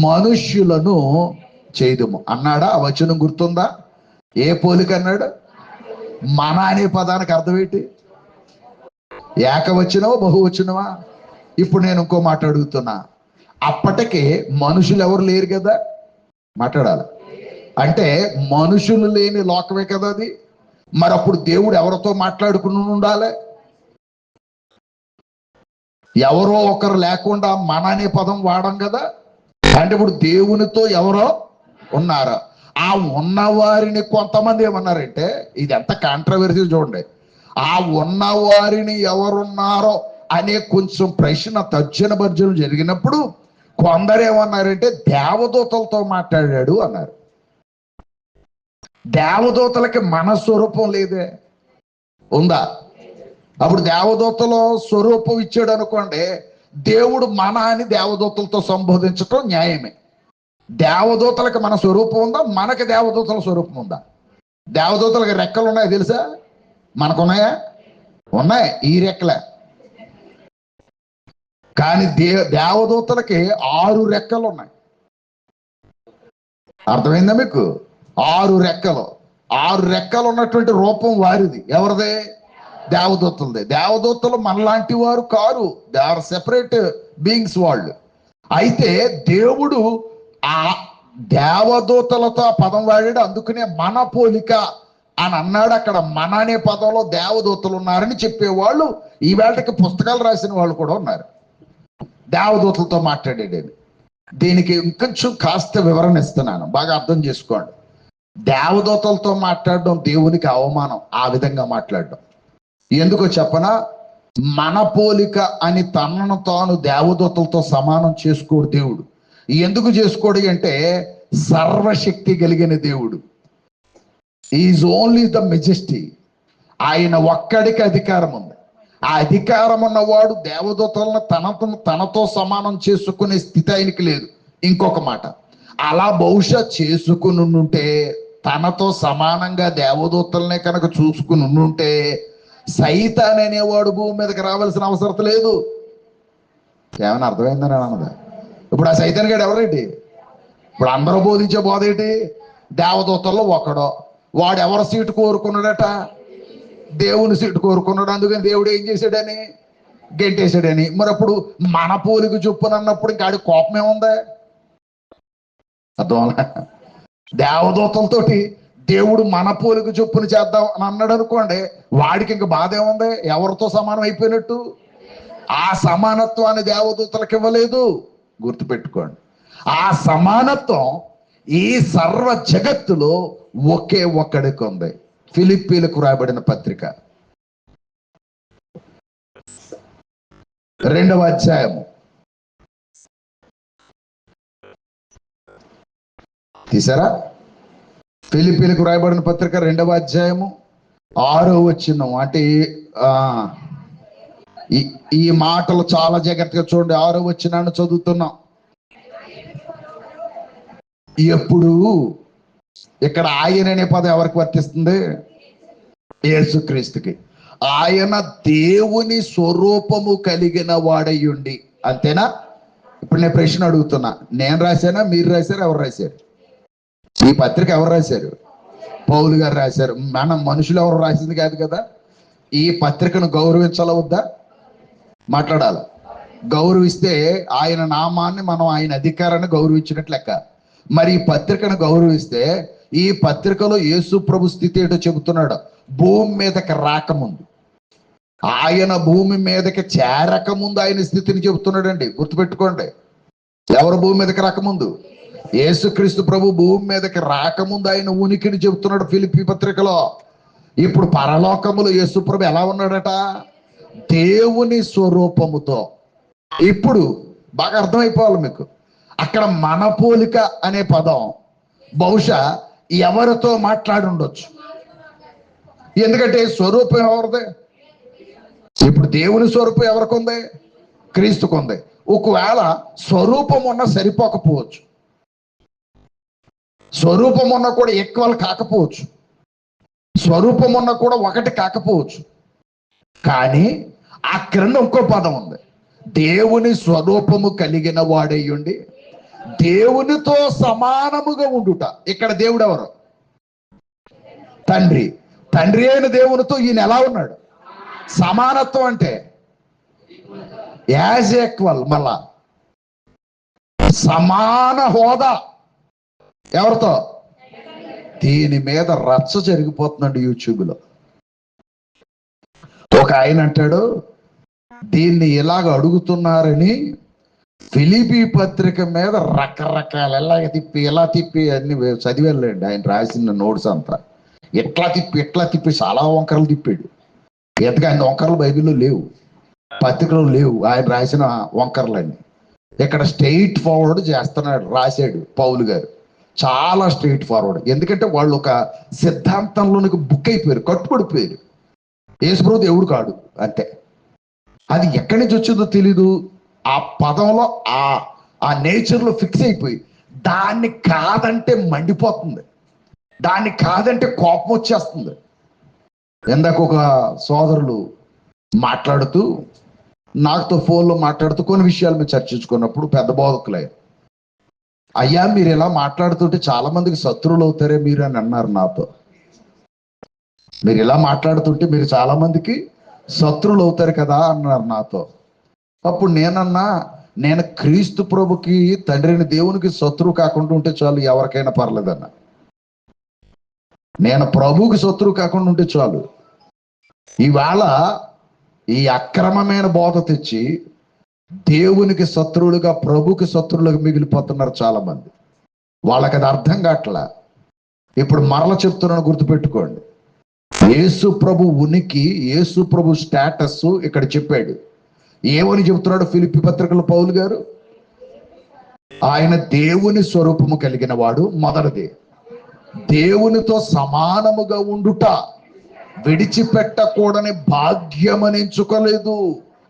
మనుష్యులను చేయుదుము అన్నాడా? ఆ వచనం గుర్తుందా? ఏ పోలిక అన్నాడు? మన అనే పదానికి అర్థం ఏంటి? ఏకవచనమా బహువచనమా? ఇప్పుడు నేను ఇంకో మాట అడుగుతున్నా. అప్పటికే మనుషులు ఎవరు లేరు కదా, మాట్లాడాలి. అంటే మనుషులు లేని లోకమే కదా అది. మరి అప్పుడు దేవుడు ఎవరితో మాట్లాడుకుని ఉండాలి? ఎవరో ఒకరు లేకుండా మన అనే పదం వాడం కదా. అంటే ఇప్పుడు దేవునితో ఎవరో ఉన్నారా? ఆ ఉన్నవారిని కొంతమంది ఏమన్నారంటే, ఇది ఎంత కాంట్రవర్సీ చూడండి. ఆ ఉన్నవారిని ఎవరున్నారో అనే కొంచెం ప్రశ్న తర్జన భర్జన జరిగినప్పుడు కొందరు ఏమన్నారంటే దేవదూతలతో మాట్లాడాడు అన్నారు. దేవదూతలకి మన స్వరూపం లేదే, ఉందా? అప్పుడు దేవదూతలో స్వరూపం ఇచ్చాడు అనుకోండి, దేవుడు మన అని దేవదూతలతో సంబోధించటం న్యాయమే. దేవదూతలకి మన స్వరూపం ఉందా? మనకి దేవదూతల స్వరూపం ఉందా? దేవదూతలకి రెక్కలు ఉన్నాయా తెలుసా? మనకున్నాయా? ఉన్నాయి, ఈ రెక్కలే. కానీ దేవదూతలకి 6 రెక్కలు ఉన్నాయి. అర్థమైందా మీకు? 6 రెక్కలు. 6 రెక్కలు ఉన్నటువంటి రూపం వారిది. ఎవరిదే? దేవదూతలదే. దేవదూతలు మనలాంటి వారు కారు, దే ఆర్ సెపరేట్ బీయింగ్స్ వాళ్ళు. అయితే దేవుడు ఆ దేవదూతలతో ఆ పదం వాడాడు, అందుకనే మన పోలిక అని అన్నాడు. అక్కడ మన అనే పదంలో దేవదూతలు ఉన్నారని చెప్పేవాళ్ళు ఈ వేళకి పుస్తకాలు రాసిన వాళ్ళు కూడా ఉన్నారు. దేవదూతలతో మాట్లాడేది. దీనికి ఇంకొంచెం కాస్త వివరణ ఇస్తున్నాను, బాగా అర్థం చేసుకోండి. దేవదూతలతో మాట్లాడడం దేవునికి అవమానం, ఆ విధంగా మాట్లాడడం. ఎందుకో చెప్పనా? మన పోలిక అని తనను తాను దేవదూతలతో సమానం చేసుకోడు దేవుడు. ఎందుకు చేసుకోడు అంటే సర్వశక్తి కలిగిన దేవుడు. Is only the majesty. ఆయన ఒక్కడికి అధికారం ఉంది. ఆ అధికారం ఉన్నవాడు దేవదూతలను తనతో సమానం చేసుకునే స్థితి ఆయనకి లేదు. ఇంకొక మాట, అలా బహుశా చేసుకుని ఉంటే, తనతో సమానంగా దేవదూతలనే కనుక చూసుకుని ఉంటే సైతాన్ అనేవాడు భూమి మీదకి రావాల్సిన అవసరం లేదు. ఏమైనా అర్థమైందని అన్నది? ఇప్పుడు ఆ సైతాన్ గాడు ఎవరేంటి? ఇప్పుడు అందరూ బోధించే బోధ ఏంటి? దేవదూతల్లో ఒకడో, వాడు ఎవరి సీటు కోరుకున్నాడట? దేవుని సీటు కోరుకున్నాడు. అందుకని దేవుడు ఏం చేశాడని? గెంటేశాడని. మరి అప్పుడు మన పోలిక చొప్పున అన్నప్పుడు ఇంకా ఆడి కోపం ఏముంది? అర్థం? దేవదూతలతోటి దేవుడు మన పోలిక చొప్పున చేద్దాం అని అన్నాడు అనుకోండి, వాడికి ఇంక బాధ ఏముంది? ఎవరితో సమానం అయిపోయినట్టు? ఆ సమానత్వాన్ని దేవదూతలకు ఇవ్వలేదు, గుర్తుపెట్టుకోండి. ఆ సమానత్వం ఈ సర్వ జగత్తులో ఒకే ఒక్కడికి ఉంది. ఫిలిప్పీలకు రాయబడిన పత్రిక 2వ అధ్యాయము. తీసారా? ఫిలిప్పీలకు రాయబడిన పత్రిక 2వ అధ్యాయము 6వ వచనం. అంటే ఈ మాటలు చాలా జాగ్రత్తగా చూడండి. 6వ వచనాన్ని చదువుతున్నాం. ఎప్పుడు ఇక్కడ ఆయన అనే పదం ఎవరికి వర్తిస్తుంది? యేసుక్రీస్తుకి. ఆయన దేవుని స్వరూపము కలిగిన వాడయ్యుండి. అంతేనా? ఇప్పుడు నేను ప్రశ్న అడుగుతున్నా, నేను రాశానా, మీరు రాశారు? ఎవరు రాశారు? ఈ పత్రిక ఎవరు రాశారు? పౌలు గారు రాశారు. మనం మనుషులు ఎవరు రాసింది కాదు కదా. ఈ పత్రికను గౌరవించాలా వద్దా? మాట్లాడాలి. గౌరవిస్తే ఆయన నామాన్ని మనం, ఆయన అధికారాన్ని గౌరవించినట్లు లెక్క. మరి ఈ పత్రికను గౌరవిస్తే ఈ పత్రికలో యేసు ప్రభు స్థితి ఏంటో చెబుతున్నాడు. భూమి మీదకి రాకముందు, ఆయన భూమి మీదకి చేరకముందు ఆయన స్థితిని చెబుతున్నాడండి. గుర్తుపెట్టుకోండి. ఎవరు భూమి మీదకి రాకముందు? యేసుక్రీస్తు ప్రభు భూమి మీదకి రాకముందు ఆయన ఉనికిని చెబుతున్నాడు ఫిలిప్పీ పత్రికలో. ఇప్పుడు పరలోకములో యేసు ప్రభు ఎలా ఉన్నాడట? దేవుని స్వరూపముతో. ఇప్పుడు బాగా అర్థమైపోవాలి మీకు. అక్కడ మన పోలిక అనే పదం బహుశా ఎవరితో మాట్లాడి ఉండొచ్చు. ఎందుకంటే స్వరూపం ఎవరిదే? ఇప్పుడు దేవుని స్వరూపం ఎవరికి ఉంది? క్రీస్తుకు ఉంది. ఒకవేళ స్వరూపం ఉన్నా సరిపోకపోవచ్చు, స్వరూపం ఉన్నా కూడా ఈక్వల్ కాకపోవచ్చు, స్వరూపం ఉన్నా కూడా ఒకటి కాకపోవచ్చు. కానీ ఆ క్రింద ఇంకో పదం ఉంది, దేవుని స్వరూపము కలిగిన వాడయ్యుండి దేవునితో సమానముగా ఉండుట. ఇక్కడ దేవుడు ఎవరు? తండ్రి. తండ్రి అయిన దేవునితో ఈయన ఎలా ఉన్నాడు? సమానత్వం అంటే యాజ్ ఈక్వల్, మళ్ళా సమాన హోదా. ఎవరితో? దీని మీద రచ్చ జరిగిపోతుందండి యూట్యూబ్లో. ఒక ఆయన అంటాడు, దీన్ని ఇలాగ అడుగుతున్నారని ఫిలిపి పత్రిక మీద రకరకాల ఇలా తిప్పి అన్ని చదివి వెళ్ళండి. ఆయన రాసిన నోట్స్ అంతా ఎట్లా తిప్పి చాలా వంకరలు తిప్పాడు. ఎందుకంటే ఆయన వంకరలు బైబిల్లో లేవు, పత్రికలు లేవు, ఆయన రాసిన వంకరలన్నీ. ఇక్కడ స్ట్రెయిట్ ఫార్వర్డ్ చేస్తున్నాడు, రాశాడు పౌలు గారు. చాలా స్ట్రెయిట్ ఫార్వర్డ్. ఎందుకంటే వాళ్ళు ఒక సిద్ధాంతంలోనికి బుక్ అయిపోయారు, కట్టుబడిపోయారు. యేసుప్రభు దేవుడు కాడు అంతే. అది ఎక్కడి నుంచి వచ్చిందో తెలీదు. ఆ పదంలో ఆ నేచర్లో ఫిక్స్ అయిపోయి దాన్ని కాదంటే మండిపోతుంది, దాన్ని కాదంటే కోపం వచ్చేస్తుంది. ఇందాక ఒక సోదరులు మాట్లాడుతూ నాతో ఫోన్లో మాట్లాడుతూ కొన్ని విషయాలు మేము చర్చించుకున్నప్పుడు పెద్ద బోధకులే, అయ్యా మీరు ఇలా మాట్లాడుతుంటే చాలా మందికి శత్రువులు అవుతారే మీరు అని అన్నారు నాతో. మీరు ఇలా మాట్లాడుతుంటే మీరు చాలా మందికి శత్రువులు అవుతారు కదా అన్నారు నాతో. అప్పుడు నేనన్నా, నేను క్రీస్తు ప్రభుకి తండ్రిని దేవునికి శత్రువు కాకుండా ఉంటే చాలు, ఎవరికైనా పర్లేదన్న. నేను ప్రభువుకి శత్రువు కాకుండా ఉంటే చాలు. ఇవాళ ఈ అక్రమమైన బోధ తెచ్చి దేవునికి శత్రువులుగా ప్రభుకి శత్రువులుగా మిగిలిపోతున్నారు చాలా మంది. వాళ్ళకి అది అర్థం కావట్లా. ఇప్పుడు మరల చెప్తున్నాను, గుర్తుపెట్టుకోండి. యేసు ప్రభు ఉనికి, యేసు ప్రభు స్టేటస్ ఇక్కడ చెప్పాడు. ఏమని చెబుతున్నాడు ఫిలిప్పి పత్రికలో పౌలు గారు? ఆయన దేవుని స్వరూపము కలిగిన వాడు, మొదటిది దేవునితో సమానముగా ఉండుట విడిచిపెట్టకూడని భాగ్యమని ఎంచుకోలేదు.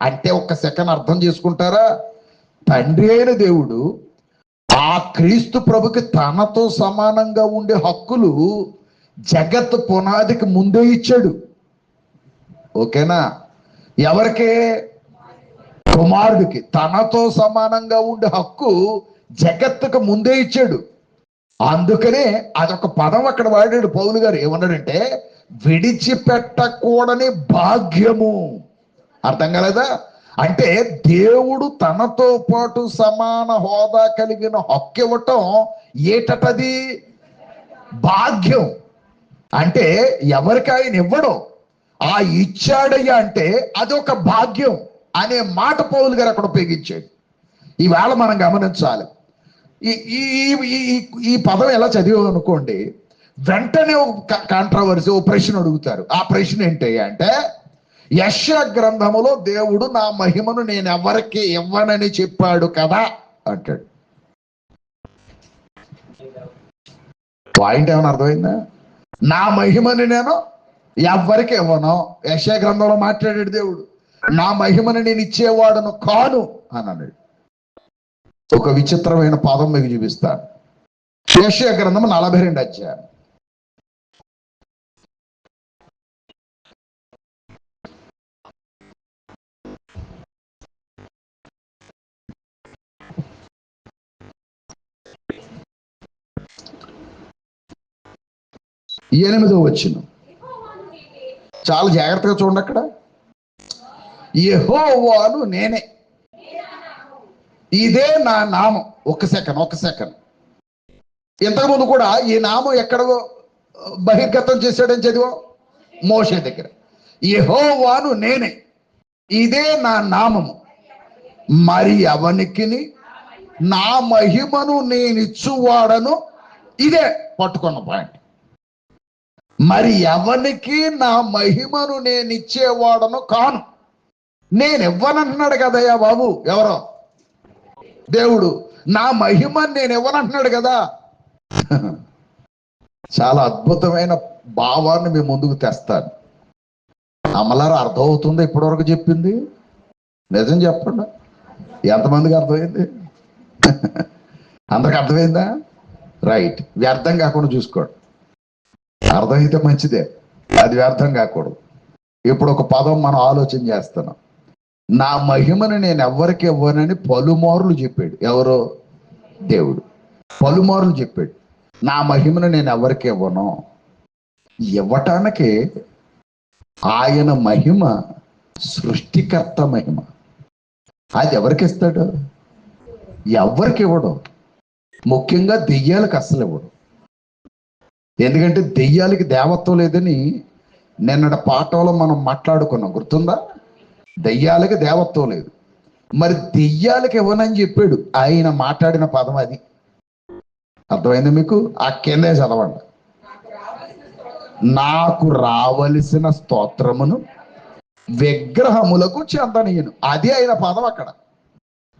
అంటే ఒక్క సెకండ్ అర్థం చేసుకుంటారా? తండ్రి అయిన దేవుడు ఆ క్రీస్తు ప్రభుకి తనతో సమానంగా ఉండే హక్కులు జగత్ పునాదికి ముందే ఇచ్చాడు. ఓకేనా? ఎవరికే? కుమారుడికి తనతో సమానంగా ఉండే హక్కు జగత్తుకు ముందే ఇచ్చాడు. అందుకనే అదొక పదం అక్కడ వాడాడు పౌలు గారు. ఏమన్నాడంటే విడిచిపెట్టకూడని భాగ్యము. అర్థం కాలేదా? అంటే దేవుడు తనతో పాటు సమాన హోదా కలిగిన హక్కు ఇవ్వటం ఏటది? భాగ్యం. అంటే ఎవరికి ఆయన ఇవ్వడం, ఆ ఇచ్చాడయ్యా అంటే అదొక భాగ్యం అనే మాట పౌలు గారు అక్కడ ఉపయోగించాడు. ఈవేళ మనం గమనించాలి. ఈ పదం ఎలా చదివాం అనుకోండి, వెంటనే ఒక కాంట్రవర్సీ, ఓ ప్రశ్న అడుగుతారు. ఆ ప్రశ్న ఏంటి అంటే, యెషయా గ్రంథములో దేవుడు నా మహిమను నేను ఎవరికి ఇవ్వనని చెప్పాడు కదా అంటాడు. పాయింట్ ఏమైనా అర్థమైందా? నా మహిమని నేను ఎవరికి ఇవ్వను. యెషయా గ్రంథంలో మాట్లాడాడు దేవుడు, నా మహిమను నేను ఇచ్చేవాడును కాను అని అన్నాడు. ఒక విచిత్రమైన పదం మీకు చూపిస్తాను. యెషయా గ్రంథం 42 అధ్యాయం. ఎనిమిదో వచనం చాలా జాగ్రత్తగా చూడండి. అక్కడ యెహోవాను నేనే, ఇదే నా నామం. ఒక సెకండ్. ఇంతకుముందు కూడా ఈ నామం ఎక్కడ బహిర్గతం చేశాడని చదివాం? మోషే దగ్గర. యెహోవాను నేనే, ఇదే నా నామము, మరి ఎవనికిని నా మహిమను నేనిచ్చువాడను. ఇదే పట్టుకున్న పాయింట్. మరి ఎవరికి నా మహిమను నేను ఇచ్చేవాడను కాను. నేను ఇవ్వనంటున్నాడు కదయ్యా బాబు. ఎవరో? దేవుడు. నా మహిమను నేను ఇవ్వనంటున్నాడు కదా. చాలా అద్భుతమైన భావాన్ని మీ ముందుకు తెస్తాను. అమలారా అర్థమవుతుందో ఇప్పటివరకు చెప్పింది? నిజం చెప్పండి, ఎంతమందికి అర్థమైంది? అందరికి అర్థమైందా? రైట్. వ్యర్థం కాకుండా చూసుకోండి. అర్థమైతే మంచిదే, అది వ్యర్థం కాకూడదు. ఇప్పుడు ఒక పదం మనం ఆలోచన చేస్తున్నాం. నా మహిమను నేను ఎవరికి ఇవ్వనని పలుమార్లు చెప్పాడు. ఎవరో? దేవుడు పలుమార్లు చెప్పాడు, నా మహిమను నేను ఎవరికి ఇవ్వను. ఇవ్వటానికి ఆయన మహిమ సృష్టికర్త మహిమ. అది ఎవరికి ఇస్తాడు? ఎవరికి ఇవ్వడు. ముఖ్యంగా దెయ్యాలకు అస్సలు ఇవ్వడు. ఎందుకంటే దెయ్యాలకి దేవత్వం లేదని నిన్నటి పాఠంలో మనం మాట్లాడుకున్నాం, గుర్తుందా? దెయ్యాలకి దేవత్వం లేదు. మరి దెయ్యాలకి ఇవ్వనని చెప్పాడు ఆయన మాట్లాడిన పదం అది. అర్థమైంది మీకు? ఆ కిందే చదవండి. నాకు రావలసిన స్తోత్రమును విగ్రహములకు చెందనీయను. అది ఆయన పదం అక్కడ.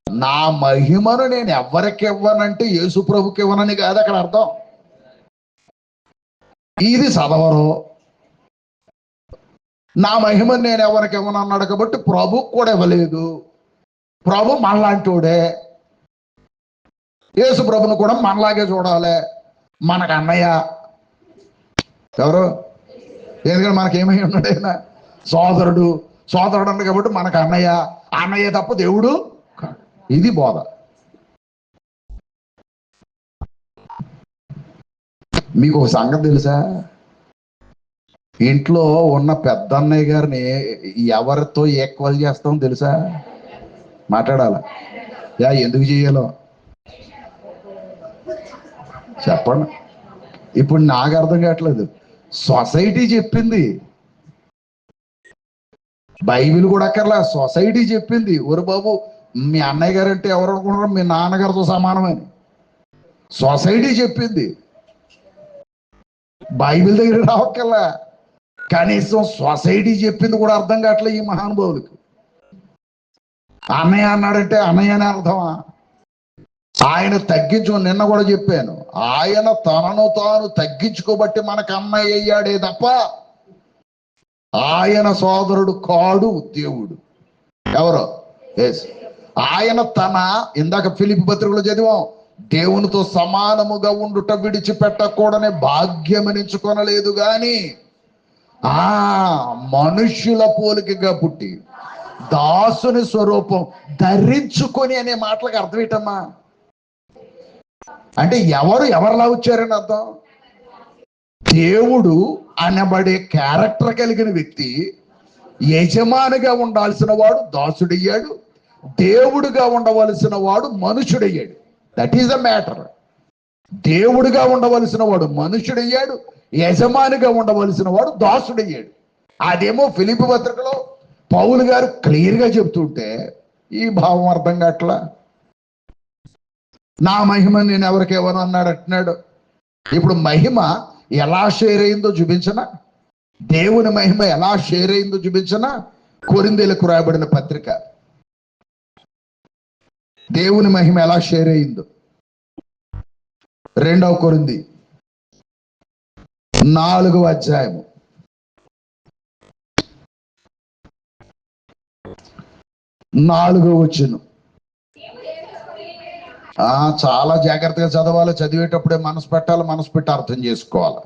నా మహిమను నేను ఎవరికి ఇవ్వనంటే యేసు ప్రభుకి ఇవ్వనని కాదు అక్కడ అర్థం. ఇది చదవరు. నా మహిమను నేను ఎవరికి ఇవ్వను అన్నాడు కాబట్టి ప్రభుకు కూడా ఇవ్వలేదు. ప్రభు మనలాంటోడే. యేసు ప్రభును కూడా మనలాగే చూడాలి. మనకు అన్నయ్య ఎవరు? ఎందుకంటే మనకేమై ఉన్నాడు ఆయన? సోదరుడు. సోదరుడు అన్నాడు కాబట్టి మనకు అన్నయ్య. అన్నయ్య తప్ప దేవుడు. ఇది బోధ. మీకు ఒక సంగతి తెలుసా? ఇంట్లో ఉన్న పెద్ద అన్నయ్య గారిని ఎవరితో ఈక్వల్ చేస్తాం తెలుసా? మాట్లాడాల ఎందుకు చేయాలో చెప్పండి. ఇప్పుడు నాకు అర్థం కావట్లేదు. సొసైటీ చెప్పింది, బైబిల్ కూడా అక్కర్లా, సొసైటీ చెప్పింది. ఒరు బాబు, మీ అన్నయ్య గారు అంటే ఎవరు అనుకుంటారు? మీ నాన్నగారితో సమానమని సొసైటీ చెప్పింది. బైబిల్ దగ్గర రావక్కర్లా. కనీసం సొసైటీ చెప్పింది కూడా అర్థం కావట్లేదు ఈ మహానుభావులకు. అన్నయ్య అన్నాడంటే అన్నయ్య అనే అర్థమా? ఆయన నిన్న కూడా చెప్పాను, ఆయన తనను తాను తగ్గించుకోబట్టి మనకు అన్నయ్య అయ్యాడే తప్ప ఆయన సోదరుడు కాడు దేవుడు. ఎవరు? ఆయన ఇందాక ఫిలిప్పీ పత్రికలో చదివాం, దేవునితో సమానముగా ఉండుట విడిచిపెట్టకూడనే భాగ్యం ఎంచుకొనలేదు గాని మనుష్యుల పోలికగా పుట్టి దాసుని స్వరూపం ధరించుకొని అనే మాటలకు అర్థం ఏంటమ్మా? అంటే ఎవరిలా వచ్చారని అర్థం. దేవుడు అనబడే క్యారెక్టర్ కలిగిన వ్యక్తి యజమానిగా ఉండాల్సిన వాడు దాసుడయ్యాడు, దేవుడుగా ఉండవలసిన వాడు మనుషుడయ్యాడు. That is the matter. దేవుడుగా ఉండవలసిన వాడు మనుషుడయ్యాడు, యజమానిగా ఉండవలసిన వాడు దాసుడయ్యాడు. అదేమో ఫిలిప్పీ పత్రికలో పౌలు గారు క్లియర్గా చెప్తుంటే ఈ భావం అర్థం కావట్లా. నా మహిమ నేను ఎవరికి ఇవ్వను అంటున్నాడు. ఇప్పుడు మహిమ ఎలా షేర్ అయిందో చూపించనా? దేవుని మహిమ ఎలా షేర్ అయిందో చూపించనా? కొరింథీయులకు రాయబడిన పత్రిక, దేవుని మహిమ ఎలా షేర్ అయిందో 2వ కొరింథీ 4వ అధ్యాయము 4వ వచనం. చాలా జాగ్రత్తగా చదవాలి. చదివేటప్పుడే మనసు పెట్టాలి, మనసు పెట్టి అర్థం చేసుకోవాలి.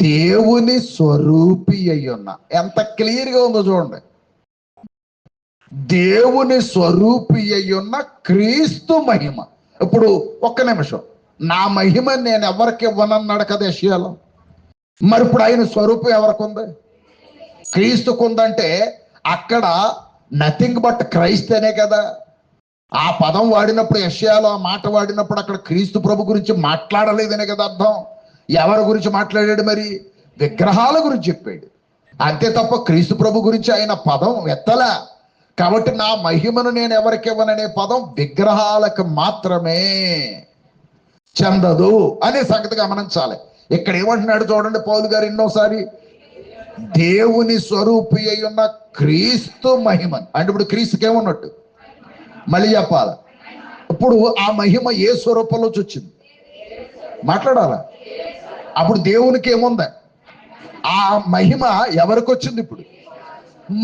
దేవుని స్వరూపి అయ్యున్న, ఎంత క్లియర్గా ఉందో చూడండి. దేవుని స్వరూపి అయ్యున్న క్రీస్తు మహిమ. ఇప్పుడు ఒక్క నిమిషం, నా మహిమ నేను ఎవరికి ఇవ్వనన్నాడు కదా యెషయాలో. మరి ఇప్పుడు ఆయన స్వరూపం ఎవరికి ఉంది? క్రీస్తుకు ఉందంటే అక్కడ నథింగ్ బట్ క్రైస్ట్ అనే కదా. ఆ పదం వాడినప్పుడు, యెషయాలో ఆ మాట వాడినప్పుడు అక్కడ క్రీస్తు ప్రభు గురించి మాట్లాడలేదనే కదా అర్థం. ఎవరి గురించి మాట్లాడాడు? మరి విగ్రహాల గురించి చెప్పాడు అంతే తప్ప క్రీస్తు ప్రభు గురించి ఆయన పదం ఎత్తలా. కాబట్టి నా మహిమను నేను ఎవరికి ఇవ్వననే పదం విగ్రహాలకు మాత్రమే చెందదు అనే సంగతి గమనించాలి. ఇక్కడ ఏమంటున్నాడు చూడండి పౌలు గారు ఎన్నోసారి, దేవుని స్వరూపి అయి ఉన్న క్రీస్తు మహిమను. అంటే ఇప్పుడు క్రీస్తుకి ఏమన్నట్టు? మళ్ళీ చెప్పాలి. ఇప్పుడు ఆ మహిమ ఏ స్వరూపంలో వచ్చింది? మాట్లాడాలా? అప్పుడు దేవునికి ఏముంది? ఆ మహిమ ఎవరికి వచ్చింది ఇప్పుడు?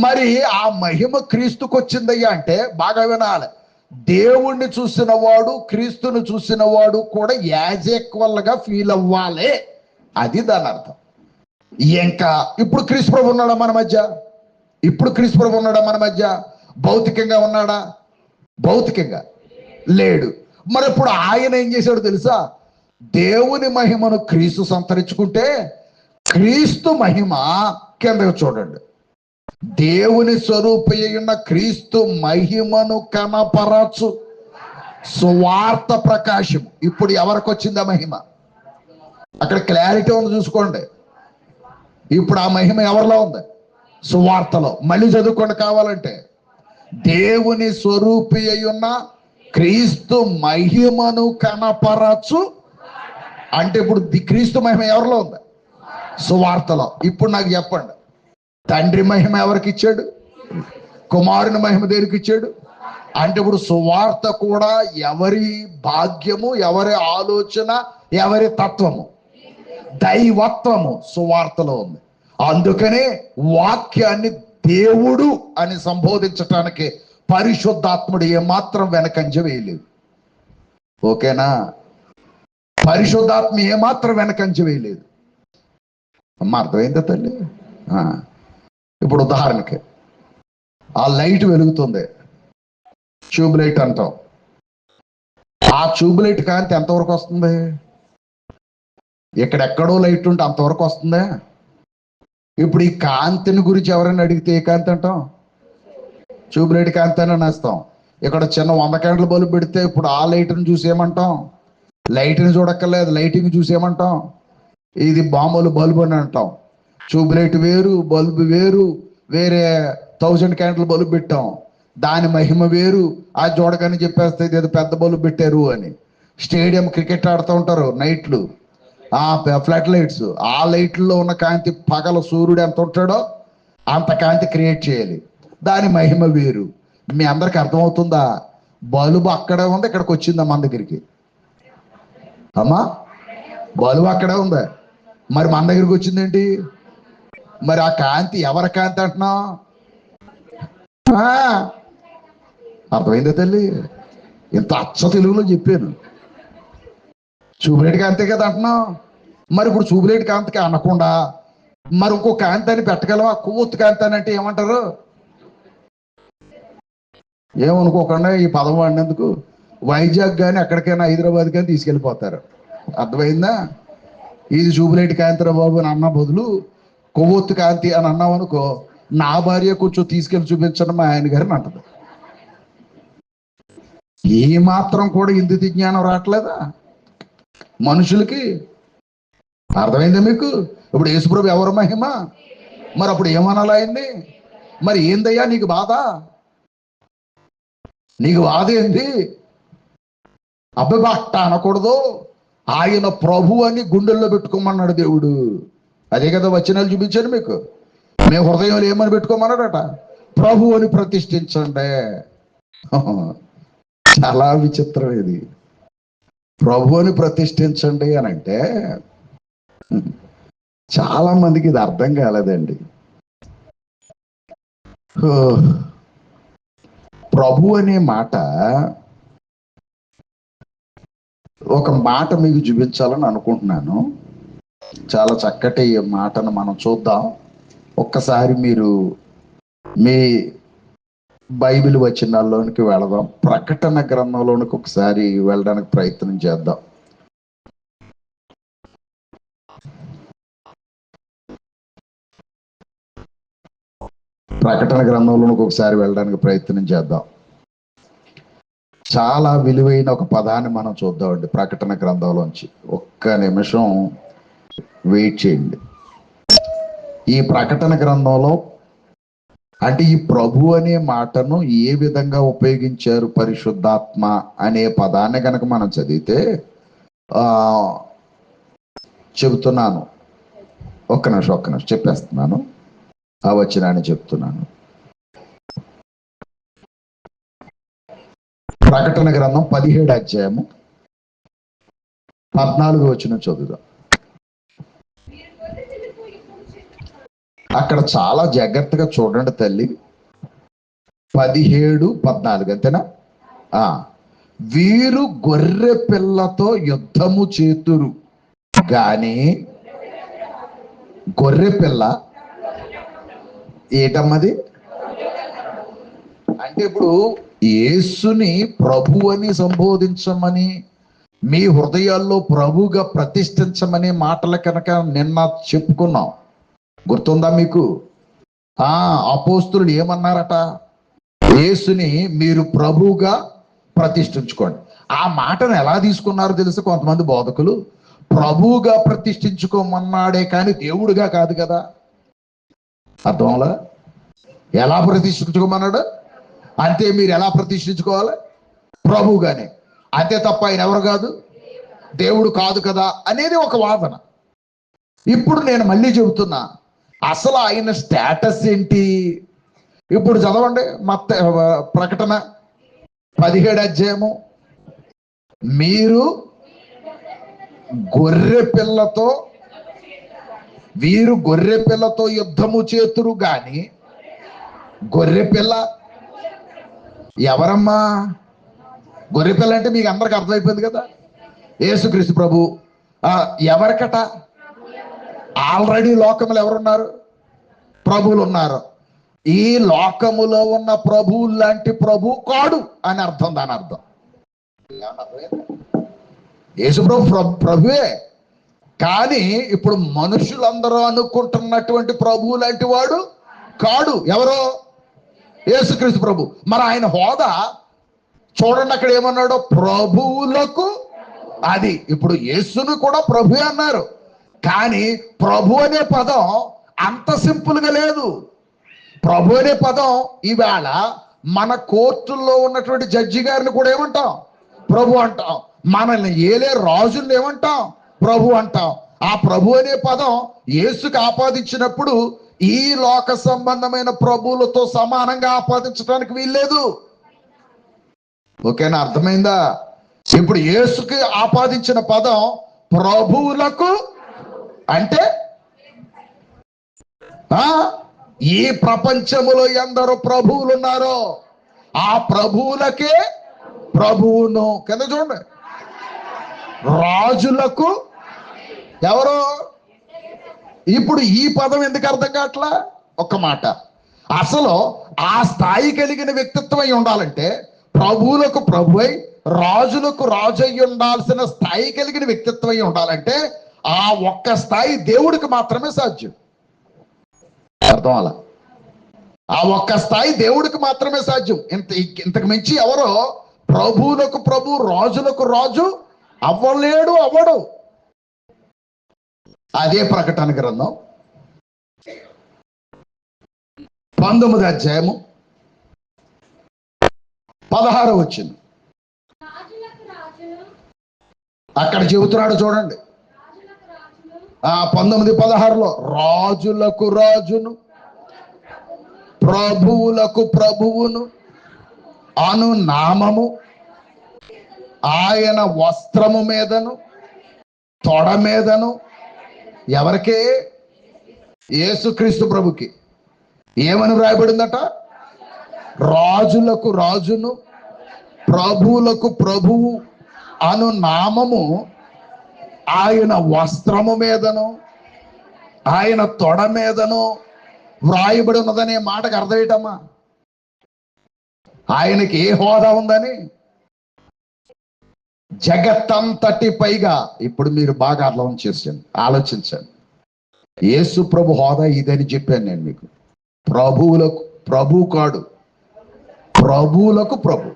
మరి ఆ మహిమ క్రీస్తుకు వచ్చిందయ్యా అంటే బాగా వినాలి. దేవుణ్ణి చూసిన వాడు, క్రీస్తుని చూసిన వాడు కూడా యాజ్ ఈక్వల్ గా ఫీల్ అవ్వాలి. అది దాని అర్థం. ఇంకా ఇప్పుడు క్రీస్తు ప్రభు ఉన్నాడా మన మధ్య? ఇప్పుడు క్రీస్తు ప్రభు ఉన్నాడా మన మధ్య? భౌతికంగా ఉన్నాడా? భౌతికంగా లేడు. మరి ఇప్పుడు ఆయన ఏం చేశాడు తెలుసా? దేవుని మహిమను క్రీస్తు సంతరించుకుంటే క్రీస్తు మహిమ కిందకు చూడండి, దేవుని స్వరూపి అయిన క్రీస్తు మహిమను కనపరచు సువార్త ప్రకాశం. ఇప్పుడు ఎవరికి వచ్చిందా మహిమ? అక్కడ క్లారిటీ ఉంది చూసుకోండి. ఇప్పుడు ఆ మహిమ ఎవరిలో ఉంది? సువార్తలో. మళ్ళీ చదువుకోండి కావాలంటే. దేవుని స్వరూపి అయి ఉన్న క్రీస్తు మహిమను కనపరచు. అంటే ఇప్పుడు క్రీస్తు మహిమ ఎవరిలో ఉంది? సువార్తలో. ఇప్పుడు నాకు చెప్పండి, తండ్రి మహిమ ఎవరికి ఇచ్చాడు? కుమారుని మహిమ దేనికి ఇచ్చాడు? అంటే ఇప్పుడు సువార్త కూడా ఎవరి భాగ్యము, ఎవరి ఆలోచన, ఎవరి తత్వము? దైవత్వము సువార్తలో ఉంది. అందుకనే వాక్యాన్ని దేవుడు అని సంబోధించటానికి పరిశుద్ధాత్ముడు ఏమాత్రం వెనకంజ వేయలేదు. ఓకేనా? పరిశుద్ధాత్మ ఏమాత్రం వెనకంజ వేయలేదు. అమ్మ అర్థమైందా తల్లి? ఇప్పుడు ఉదాహరణకి ఆ లైట్ వెలుగుతుంది, ట్యూబ్ లైట్ అంటాం. ఆ ట్యూబ్ లైట్ కాంతి ఎంతవరకు వస్తుంది? ఇక్కడెక్కడో లైట్ ఉంటే అంతవరకు వస్తుందా? ఇప్పుడు ఈ కాంతిని గురించి ఎవరైనా అడిగితే ఏ కాంతి అంటాం? ట్యూబ్ లైట్ కాంతి అని అనేస్తాం. ఇక్కడ చిన్న 100 క్యాండిల్ బల్బు పెడితే ఇప్పుడు ఆ లైట్ని చూసి ఏమంటాం? లైట్ని చూడక్కర్లేదు, లైటింగ్ చూసి ఏమంటాం? ఇది బాంబులు బల్బు అని అంటాం. ట్యూబ్ లైట్ వేరు, బల్బు వేరు. వేరే 1000 క్యాండిల్ బల్బు పెట్టాం, దాని మహిమ వేరు. ఆ చూడగానే చెప్పేస్తే ఇది పెద్ద బల్బు పెట్టారు అని. స్టేడియం క్రికెట్ ఆడుతూ ఉంటారు నైట్లు, ఆ ఫ్లడ్ లైట్స్, ఆ లైట్లో ఉన్న కాంతి పగల సూర్యుడు ఎంత ఉంటాడో అంత కాంతి క్రియేట్ చేయాలి, దాని మహిమ వేరు. మీ అందరికి అర్థమవుతుందా? బల్బు అక్కడే ఉంది, ఇక్కడికి వచ్చిందా మన దగ్గరికి? అమ్మా, బల్బు అక్కడే ఉంది, మరి మన దగ్గరికి వచ్చిందేంటి? మరి ఆ కాంతి ఎవరి కాంతి అంటున్నా? అర్థమైందా తల్లి? ఇంత అచ్చ తెలుగులో చెప్పాను. ట్యూబ్లైట్ కాంతే కదా అంటున్నాం. మరి ఇప్పుడు ట్యూబ్లైట్ కాంతికి అనకుండా మరి ఇంకో కాంతి అని పెట్టగలవా? కొవ్వొత్తు కాంతి అని అంటే ఏమంటారు? ఏమనుకోకుండా ఈ పదం వాడినందుకు వైజాగ్ కానీ ఎక్కడికైనా హైదరాబాద్ కానీ తీసుకెళ్ళిపోతారు. అర్థమైందా? ఇది ట్యూబ్లైట్ కాంతిరా బాబు అని అన్న బదులు కొవ్వొత్తు కాంతి అని అన్నాం అనుకో, నా భార్య కొంచెం తీసుకెళ్ళి చూపించండి మా ఆయన గారిని అంటది. ఏ మాత్రం కూడా ఇందు జ్ఞానం రావట్లేదా మనుషులకి? అర్థమైందా మీకు? ఇప్పుడు యేసుప్రభు ఎవరు మహిమ? మరి అప్పుడు ఏమనాలి ఆయన్ని? మరి ఏందయ్యా నీకు బాధ? నీకు బాధ ఏంది? అబ్బబ్బా అనకూడదు. ఆయన ప్రభు అని గుండెల్లో పెట్టుకోమన్నాడు దేవుడు. అదే కదా వచనాలు చూపించాను మీకు. మేము హృదయంలో ఏమని పెట్టుకోమన్నాడట? ప్రభు అని ప్రతిష్ఠించండి. చాలా విచిత్రం ఇది. ప్రభు అని ప్రతిష్ఠించండి అని అంటే చాలా మందికి ఇది అర్థం కాలేదండి. ప్రభు అనే మాట, ఒక మాట మీకు చూపించాలని అనుకుంటున్నాను. చాలా చక్కటి మాటను మనం చూద్దాం. ఒక్కసారి మీరు మీ బైబిల్ వచనాల్లోనికి వెళదాం. ప్రకటన గ్రంథంలోనికి ఒకసారి వెళ్ళడానికి ప్రయత్నం చేద్దాం. ప్రకటన గ్రంథంలోనికి ఒకసారి వెళ్ళడానికి ప్రయత్నం చేద్దాం. చాలా విలువైన ఒక పదాన్ని మనం చూద్దామండి ప్రకటన గ్రంథంలోంచి. ఒక్క నిమిషం వెయిట్ చేయండి. ఈ ప్రకటన గ్రంథంలో అంటే ఈ ప్రభు అనే మాటను ఏ విధంగా ఉపయోగించారు పరిశుద్ధాత్మ అనే పదాన్ని కనుక మనం చదివితే చెబుతున్నాను. ఒక్క నిమిషం చెప్పేస్తున్నాను. ఆ వచనాన్ని చెప్తున్నాను. ప్రకటన గ్రంథం 17వ అధ్యాయము 14వ వచనం చదువుదాం. అక్కడ చాలా జాగ్రత్తగా చూడండి తల్లి. 17, 14 అంతేనా? వీరు గొర్రె పిల్లతో యుద్ధము చేతురు గాని గొర్రె పిల్ల ఏటమ్మది అంటే ఇప్పుడు యేసుని ప్రభు అని సంబోధించమని, మీ హృదయాల్లో ప్రభుగా ప్రతిష్ఠించమని మాటలు కనుక నిన్న చెప్పుకున్నాం. గుర్తుందా మీకు? అపోస్తులు ఏమన్నారట? యేసుని మీరు ప్రభువుగా ప్రతిష్ఠించుకోండి. ఆ మాటను ఎలా తీసుకున్నారో తెలుసు కొంతమంది బోధకులు. ప్రభువుగా ప్రతిష్ఠించుకోమన్నాడే కానీ దేవుడిగా కాదు కదా. అర్థంలా? ఎలా ప్రతిష్ఠించుకోమన్నాడు? అంతే. మీరు ఎలా ప్రతిష్ఠించుకోవాలి? ప్రభువుగానే. అంతే తప్ప ఆయన ఎవరు కాదు, దేవుడు కాదు కదా అనేది ఒక వాదన. ఇప్పుడు నేను మళ్ళీ చెబుతున్నా, అసలు ఆయన స్టేటస్ ఏంటి? ఇప్పుడు చదవండి ప్రకటన 17 అధ్యాయము. మీరు గొర్రె పిల్లతో యుద్ధము చేతురు గాని. గొర్రె పిల్ల ఎవరమ్మా? గొర్రె పిల్ల అంటే మీకు అందరికి అర్థమైపోయింది కదా, యేసుక్రీస్తు ప్రభు. ఎవరికట? ఆల్రెడీ లోకములు ఎవరున్నారు? ప్రభువులు ఉన్నారు. ఈ లోకములో ఉన్న ప్రభువు లాంటి ప్రభు కాడు అని అర్థం. దాని అర్థం యేసు ప్రభువే, కానీ ఇప్పుడు మనుషులందరూ అనుకుంటున్నటువంటి ప్రభువు లాంటి వాడు కాడు. ఎవరో? యేసుక్రీస్తు ప్రభు. మరి ఆయన హోదా చూడండి, అక్కడ ఏమన్నాడో, ప్రభువులకు. అది ఇప్పుడు యేసును కూడా ప్రభు అన్నారు, కానీ ప్రభు అనే పదం అంత సింపుల్గా లేదు. ప్రభు అనే పదం ఈవేళ మన కోర్టుల్లో ఉన్నటువంటి జడ్జి గారిని కూడా ఏమంటాం? ప్రభు అంటాం. మనల్ని ఏలే రాజుల్ని ఏమంటాం? ప్రభు అంటాం. ఆ ప్రభు అనే పదం యేసుకు ఆపాదించినప్పుడు ఈ లోక సంబంధమైన ప్రభువులతో సమానంగా ఆపాదించడానికి వీల్లేదు. ఓకేనా? అర్థమైందా? ఇప్పుడు యేసుకి ఆపాదించిన పదం ప్రభువులకు అంటే ఈ ప్రపంచములో ఎందరో ప్రభువులు ఉన్నారో ఆ ప్రభువులకే ప్రభువును. కింద చూడండి, రాజులకు ఎవరో. ఇప్పుడు ఈ పదం ఎందుకు అర్థం కావట్లా? ఒక్క మాట, అసలు ఆ స్థాయి కలిగిన వ్యక్తిత్వం అయి ఉండాలంటే, ప్రభువులకు ప్రభు అయి రాజులకు రాజు అయి ఉండాల్సిన స్థాయి కలిగిన వ్యక్తిత్వం అయి ఉండాలంటే ఆ ఒక్క స్థాయి దేవుడికి మాత్రమే సాధ్యం. అర్థం అలా? ఆ ఒక్క స్థాయి దేవుడికి మాత్రమే సాధ్యం. ఇంతకు మించి ఎవరో ప్రభువులకు ప్రభు రాజులకు రాజు అవ్వలేడు, అవ్వడు. అదే ప్రకటన గ్రంథం 19 అధ్యాయము 16 వచ్చింది. అక్కడ చెబుతున్నాడు చూడండి, 19:16లో రాజులకు రాజును ప్రభువులకు ప్రభువును అను నామము ఆయన వస్త్రము మీదను తొడ మీదను. ఎవరికే? యేసుక్రీస్తు ప్రభుకి. ఏమని వ్రాయబడిందట? రాజులకు రాజును ప్రభువులకు ప్రభువు అను నామము ఆయన వస్త్రము మీదను ఆయన తొడ మీదను వ్రాయబడి ఉన్నదనే మాటకు అర్థం ఏంటమ్మా? ఆయనకి ఏ హోదా ఉందని. జగత్తంతటి పైగా, ఇప్పుడు మీరు బాగా అర్థం చేసండి, ఆలోచించండి. యేసు ప్రభు హోదా ఇదని చెప్పాను నేను మీకు. ప్రభువులకు ప్రభు కాడు, ప్రభువులకు ప్రభు.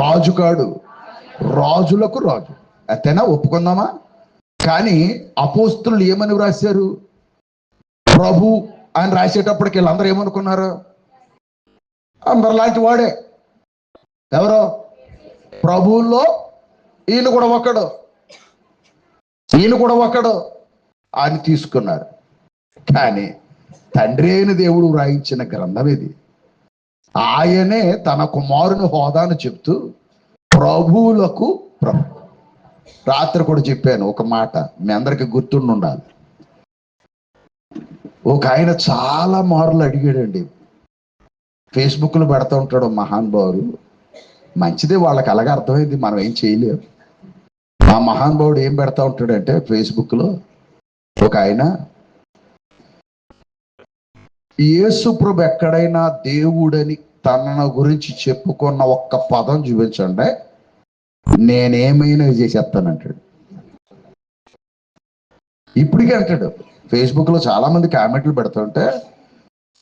రాజు కాడు, రాజులకు రాజు. అంతేనా? ఒప్పుకుందామా? కానీ అపోస్తులు ఏమని వ్రాశారు? ప్రభు అని రాసేటప్పటికి వీళ్ళందరూ ఏమనుకున్నారు? అందరిలాంటి వాడే. ఎవరో ప్రభువుల్లో ఈయన కూడా ఒకడు అని తీసుకున్నారు. కానీ తండ్రి అయిన దేవుడు వ్రాయించిన గ్రంథం ఇది. ఆయనే తన కుమారుని హోదాను చెప్తూ ప్రభువులకు ప్రభు. రాత్రి కూడా చెప్పాను ఒక మాట, మీ అందరికి గుర్తుండి ఉండాలి. ఒక ఆయన చాలా మార్లు అడిగాడండి, ఫేస్బుక్లో పెడతా ఉంటాడు మహానుభావుడు. మంచిదే, వాళ్ళకి అలాగే అర్థమైంది, మనం ఏం చేయలేము. ఆ మహానుభావుడు ఏం పెడతా ఉంటాడంటే ఫేస్బుక్లో, ఒక ఆయన, యేసు ప్రభు ఎక్కడైనా దేవుడని తన గురించి చెప్పుకున్న ఒక్క పదం చూపించండి, నేనేమైనా చేసేస్తానంటాడు. ఇప్పటికే అంటాడు. ఫేస్బుక్లో చాలా మంది కామెంట్లు పెడుతుంటే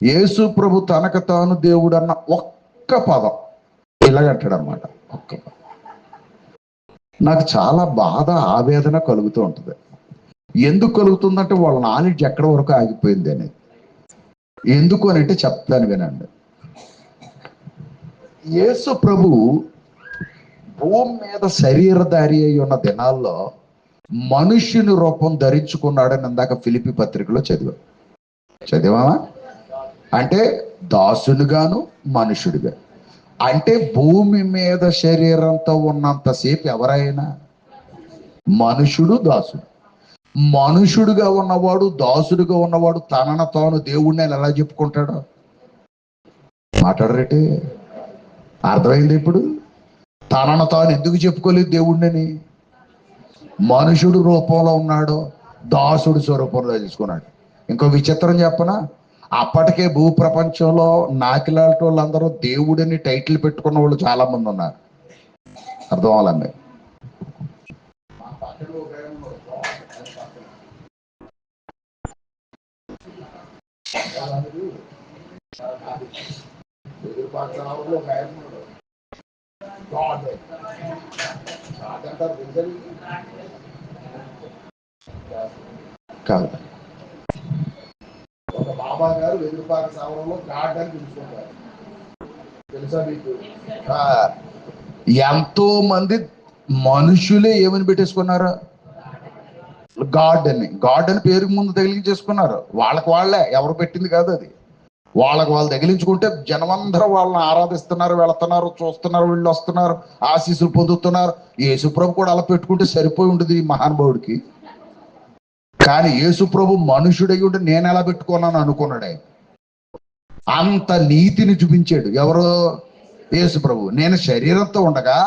యేసు ప్రభు తనకు తాను దేవుడు అన్న ఒక్క పదం ఇలాగంటాడు అనమాట. ఒక్క పదం. నాకు చాలా బాధ ఆవేదన కలుగుతూ ఉంటుంది. ఎందుకు కలుగుతుందంటే వాళ్ళ నాలెడ్జ్ ఎక్కడ వరకు ఆగిపోయింది అనేది. ఎందుకు అని అంటే చెప్తాను వినండి. యేసు ప్రభు భూమి మీద శరీరధారి అయి ఉన్న దినాల్లో మనుష్యుని రూపం ధరించుకున్నాడని ఇందాక ఫిలిప్పీ పత్రికలో చదివా అంటే దాసునిగాను మనుషుడిగా. అంటే భూమి మీద శరీరంతో ఉన్నంతసేపు ఎవరైనా మనుషుడు దాసుడు. మనుషుడుగా ఉన్నవాడు దాసుడుగా ఉన్నవాడు తనను తాను దేవుడిని ఎలా చెప్పుకుంటాడు? మాట్లాడరేటే? అర్థమైంది ఇప్పుడు? తనను తాను ఎందుకు చెప్పుకోలేదు దేవుడిని? మనుషుడు రూపంలో ఉన్నాడు, దాసుడు స్వరూపంలో తెలుసుకున్నాడు. ఇంకో విచిత్రం చెప్పనా? అప్పటికే భూప్రపంచంలో నాకిలాంటి వాళ్ళందరూ దేవుడిని టైటిల్ పెట్టుకున్న వాళ్ళు చాలా మంది ఉన్నారు. అర్థం అవ్వాలండి. కాదు, ఒక బాబా గారు వెదురుపాక సావరంలో గాడ్ అని పిలుచుకుంటారు. తెలుసా మీకు? ఎంతో మంది మనుషులే ఏమని పెట్టేసుకున్నారు? గాడ్ అని పేరు ముందు తగిలించేసుకున్నారు. వాళ్ళే, ఎవరు పెట్టింది కాదు అది. వాళ్ళు తగిలించుకుంటే జనమందరూ వాళ్ళని ఆరాధిస్తున్నారు, వెళుతున్నారు, చూస్తున్నారు, వీళ్ళు వస్తున్నారు, ఆశీస్సులు పొందుతున్నారు. యేసుప్రభు కూడా అలా పెట్టుకుంటే సరిపోయి ఉండదు ఈ మహానుభావుడికి. కానీ యేసుప్రభు మనుషుడై ఉంటే నేను ఎలా పెట్టుకున్నాను అనుకున్నాడే. అంత నీతిని చూపించాడు. ఎవరు? యేసుప్రభు. నేను శరీరంతో ఉండగా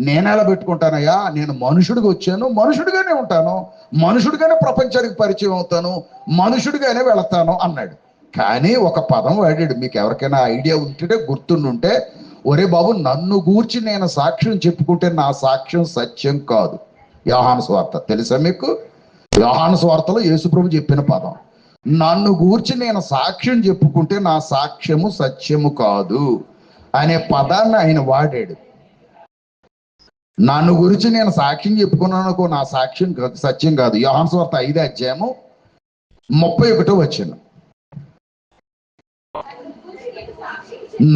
నేను ఎలా పెట్టుకుంటానయ్యా? నేను మనుషుడిగా వచ్చాను, మనుషుడిగానే ఉంటాను, మనుషుడిగానే ప్రపంచానికి పరిచయం అవుతాను, మనుషుడిగానే వెళతాను అన్నాడు. కానీ ఒక పదం వాడాడు. మీకు ఎవరికైనా ఐడియా ఉంటే, గుర్తుండుంటే, ఒరే బాబు, నన్ను గూర్చి నేను సాక్ష్యం చెప్పుకుంటే నా సాక్ష్యం సత్యం కాదు. యోహాను సువార్త తెలుసా మీకు? యోహాను సువార్తలో యేసుప్రభు చెప్పిన పదం, నన్ను గూర్చి నేను సాక్ష్యం చెప్పుకుంటే నా సాక్ష్యము సత్యము కాదు అనే పదాన్ని ఆయన వాడాడు. నన్ను గురించి నేను సాక్ష్యం చెప్పుకున్నాను, నా సాక్ష్యం సత్యం కాదు. యోహాను సువార్త 5వ అధ్యాయము 31వ వచనం.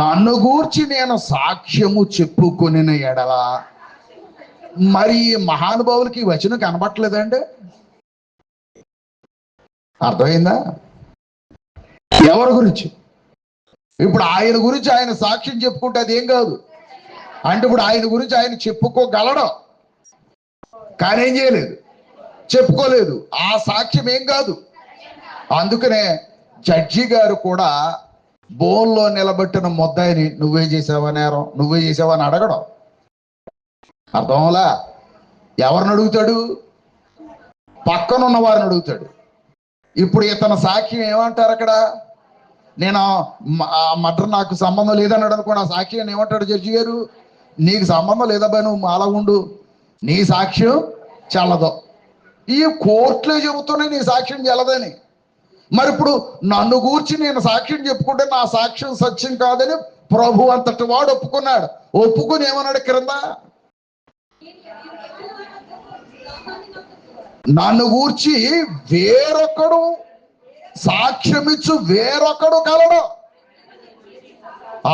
నన్ను గూర్చి నేను సాక్ష్యము చెప్పుకొనిన ఎడల. మరి మహానుభావులకి ఈ వచనం కనబట్టలేదండి? అర్థమైందా? ఎవరి గురించి? ఇప్పుడు ఆయన గురించి ఆయన సాక్ష్యం చెప్పుకుంటే అది ఏం కాదు. అంటే ఇప్పుడు ఆయన గురించి ఆయన చెప్పుకోగలడం, కానీ ఏం చేయలేదు, చెప్పుకోలేదు. ఆ సాక్ష్యం ఏం కాదు. అందుకనే జడ్జి గారు కూడా బోన్లో నిలబెట్టిన ముద్దాయిని నువ్వే చేసావా నేరం, నువ్వే చేసావా అని అడగడం. అర్థంలా? ఎవరిని అడుగుతాడు? పక్కనున్న వారిని అడుగుతాడు. ఇప్పుడు ఇతను సాక్ష్యం ఏమంటారు అక్కడ? నేను మటర్ నాకు సంబంధం లేదన్నాడు అనుకో, నా సాక్ష్యం ఏమంటాడు జడ్జి గారు? నీకు సంబంధం లేదబ్బా, నువ్వు అలా ఉండు, నీ సాక్ష్యం చల్లదు. ఈ కోర్టులో చెబుతున్నాయి నీ సాక్ష్యం చెల్లదని. మరి ఇప్పుడు నన్ను గూర్చి నేను సాక్ష్యం చెప్పుకుంటే నా సాక్ష్యం సత్యం కాదని ప్రభు అంతటి వాడు ఒప్పుకున్నాడు. ఒప్పుకుని ఏమన్నాడు క్రింద? నన్ను గూర్చి వేరొకడు సాక్ష్యమిచ్చు వేరొకడు కలడు.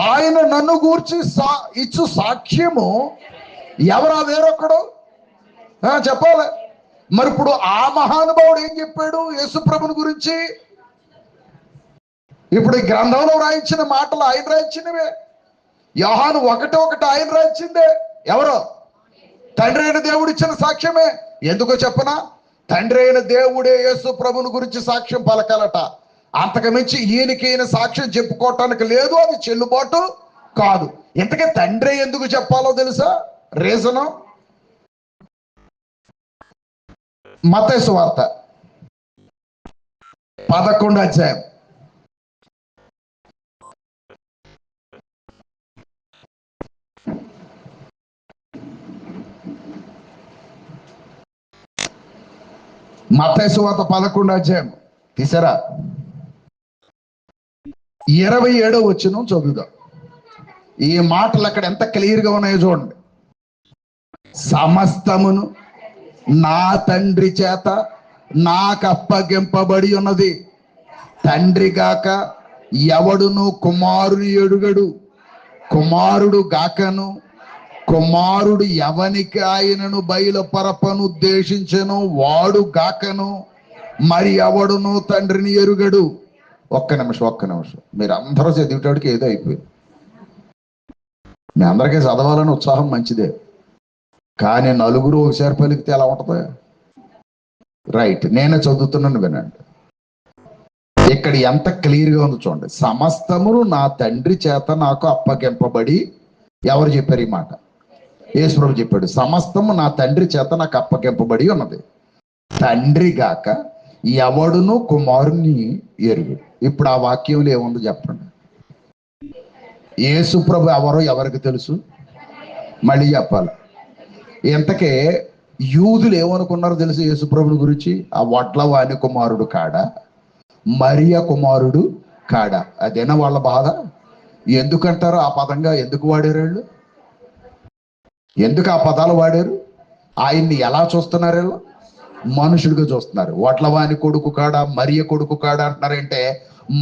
ఆయన నన్ను గూర్చి ఇచ్చు సాక్ష్యము ఎవరా వేరొకడు? చెప్పాలి. మరి ఇప్పుడు ఆ మహానుభావుడు ఏం చెప్పాడు యేసుప్రభుని గురించి? ఇప్పుడు ఈ గ్రంథంలో రాయించిన మాటలు ఆయన రాయించినవే. యోహాను 1:1 ఆయన రాయించిందే. ఎవరో? తండ్రి అయిన దేవుడు ఇచ్చిన సాక్ష్యమే. ఎందుకో చెప్పనా? తండ్రి అయిన దేవుడే యేసు ప్రభుని గురించి సాక్ష్యం పలకాలట. అంతకుమించి ఈయన సాక్ష్యం చెప్పుకోవటానికి లేదు, అది చెల్లుబాటు కాదు. ఇంతకీ తండ్రి ఎందుకు చెప్పాలో తెలుసా రీజను? మత్తయి సువార్త 11వ అధ్యాయం. మత్తయి సువార్త 11వ అధ్యాయం తీసారా? 27వ వచనం చదువుదాం. ఈ మాటలు అక్కడ ఎంత క్లియర్గా ఉన్నాయో చూడండి. సమస్తమును నా తండ్రి చేత నాకు అప్పగింపబడి ఉన్నది. తండ్రి గాక ఎవడును కుమారుని ఎరుగడు, కుమారుడు గాకను కుమారుడు ఎవనికి ఆయనను బయలుపరపను ఉద్దేశించను వాడు గాకను మరి ఎవడును తండ్రిని ఎరుగడు. ఒక్క నిమిషం మీరు అందరూ చదివేటాడికి ఏదో అయిపోయింది. మీ అందరికీ చదవాలని ఉత్సాహం మంచిదే, కానీ నలుగురు ఒకసారి పలికితే ఎలా ఉంటుంది? రైట్, నేనే చదువుతున్నాను వినండి. ఇక్కడ ఎంత క్లియర్గా ఉంది చూడండి. సమస్తమును నా తండ్రి చేత నాకు అప్పగింపబడి, ఎవరు చెప్పారు ఈ మాట? యేసుప్రభు చెప్పాడు. సమస్తము నా తండ్రి చేత నాకు అప్పగింపబడి ఉన్నది. తండ్రి గాక ఎవడును కుమారుని ఎరుగు. ఇప్పుడు ఆ వాక్యంలో ఏముందో చెప్పండి. యేసుప్రభు ఎవరో ఎవరికి తెలుసు? మళ్ళీ చెప్పాలి. ఇంతకే యూదులు ఏమనుకున్నారో తెలుసు యేసుప్రభుని గురించి? ఆ వడ్ల వాని కుమారుడు కాడా, మరియ కుమారుడు కాడా? అదేనా వాళ్ళ బాధ? ఎందుకంటారు ఆ పదంగా ఎందుకు వాడారు వాళ్ళు? ఎందుకు ఆ పదాలు వాడారు? ఆయన్ని ఎలా చూస్తున్నారు వీళ్ళు? మనుషుడిగా చూస్తున్నారు. వడ్లవాని కొడుకు కాడా, మరియ కొడుకు కాడా అంటున్నారంటే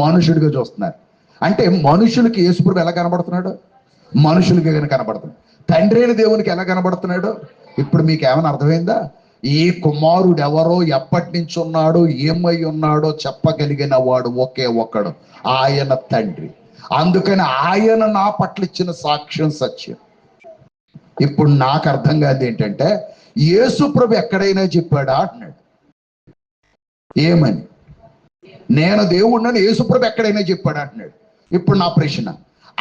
మనుషుడిగా చూస్తున్నారు. అంటే మనుషులకి యేసుప్రభు ఎలా కనబడుతున్నాడు? మనుషులకి కనబడుతున్నాడు. తండ్రి అయిన దేవునికి ఎలా కనబడుతున్నాడు? ఇప్పుడు మీకు ఏమైనా అర్థమైందా? ఈ కుమారుడు ఎవరో, ఎప్పటి నుంచి ఉన్నాడో, ఏమై ఉన్నాడో చెప్పగలిగిన వాడు ఒకే ఒక్కడు, ఆయన తండ్రి. అందుకని ఆయన నా పట్ల ఇచ్చిన సాక్ష్యం సత్యం. ఇప్పుడు నాకు అర్థం కాదు ఏంటంటే, యేసుప్రభు ఎక్కడైనా చెప్పాడా అంటున్నాడు. ఏమని? నేను దేవుడినని యేసుప్రభు ఎక్కడైనా చెప్పాడా అంటున్నాడు. ఇప్పుడు నా ప్రశ్న,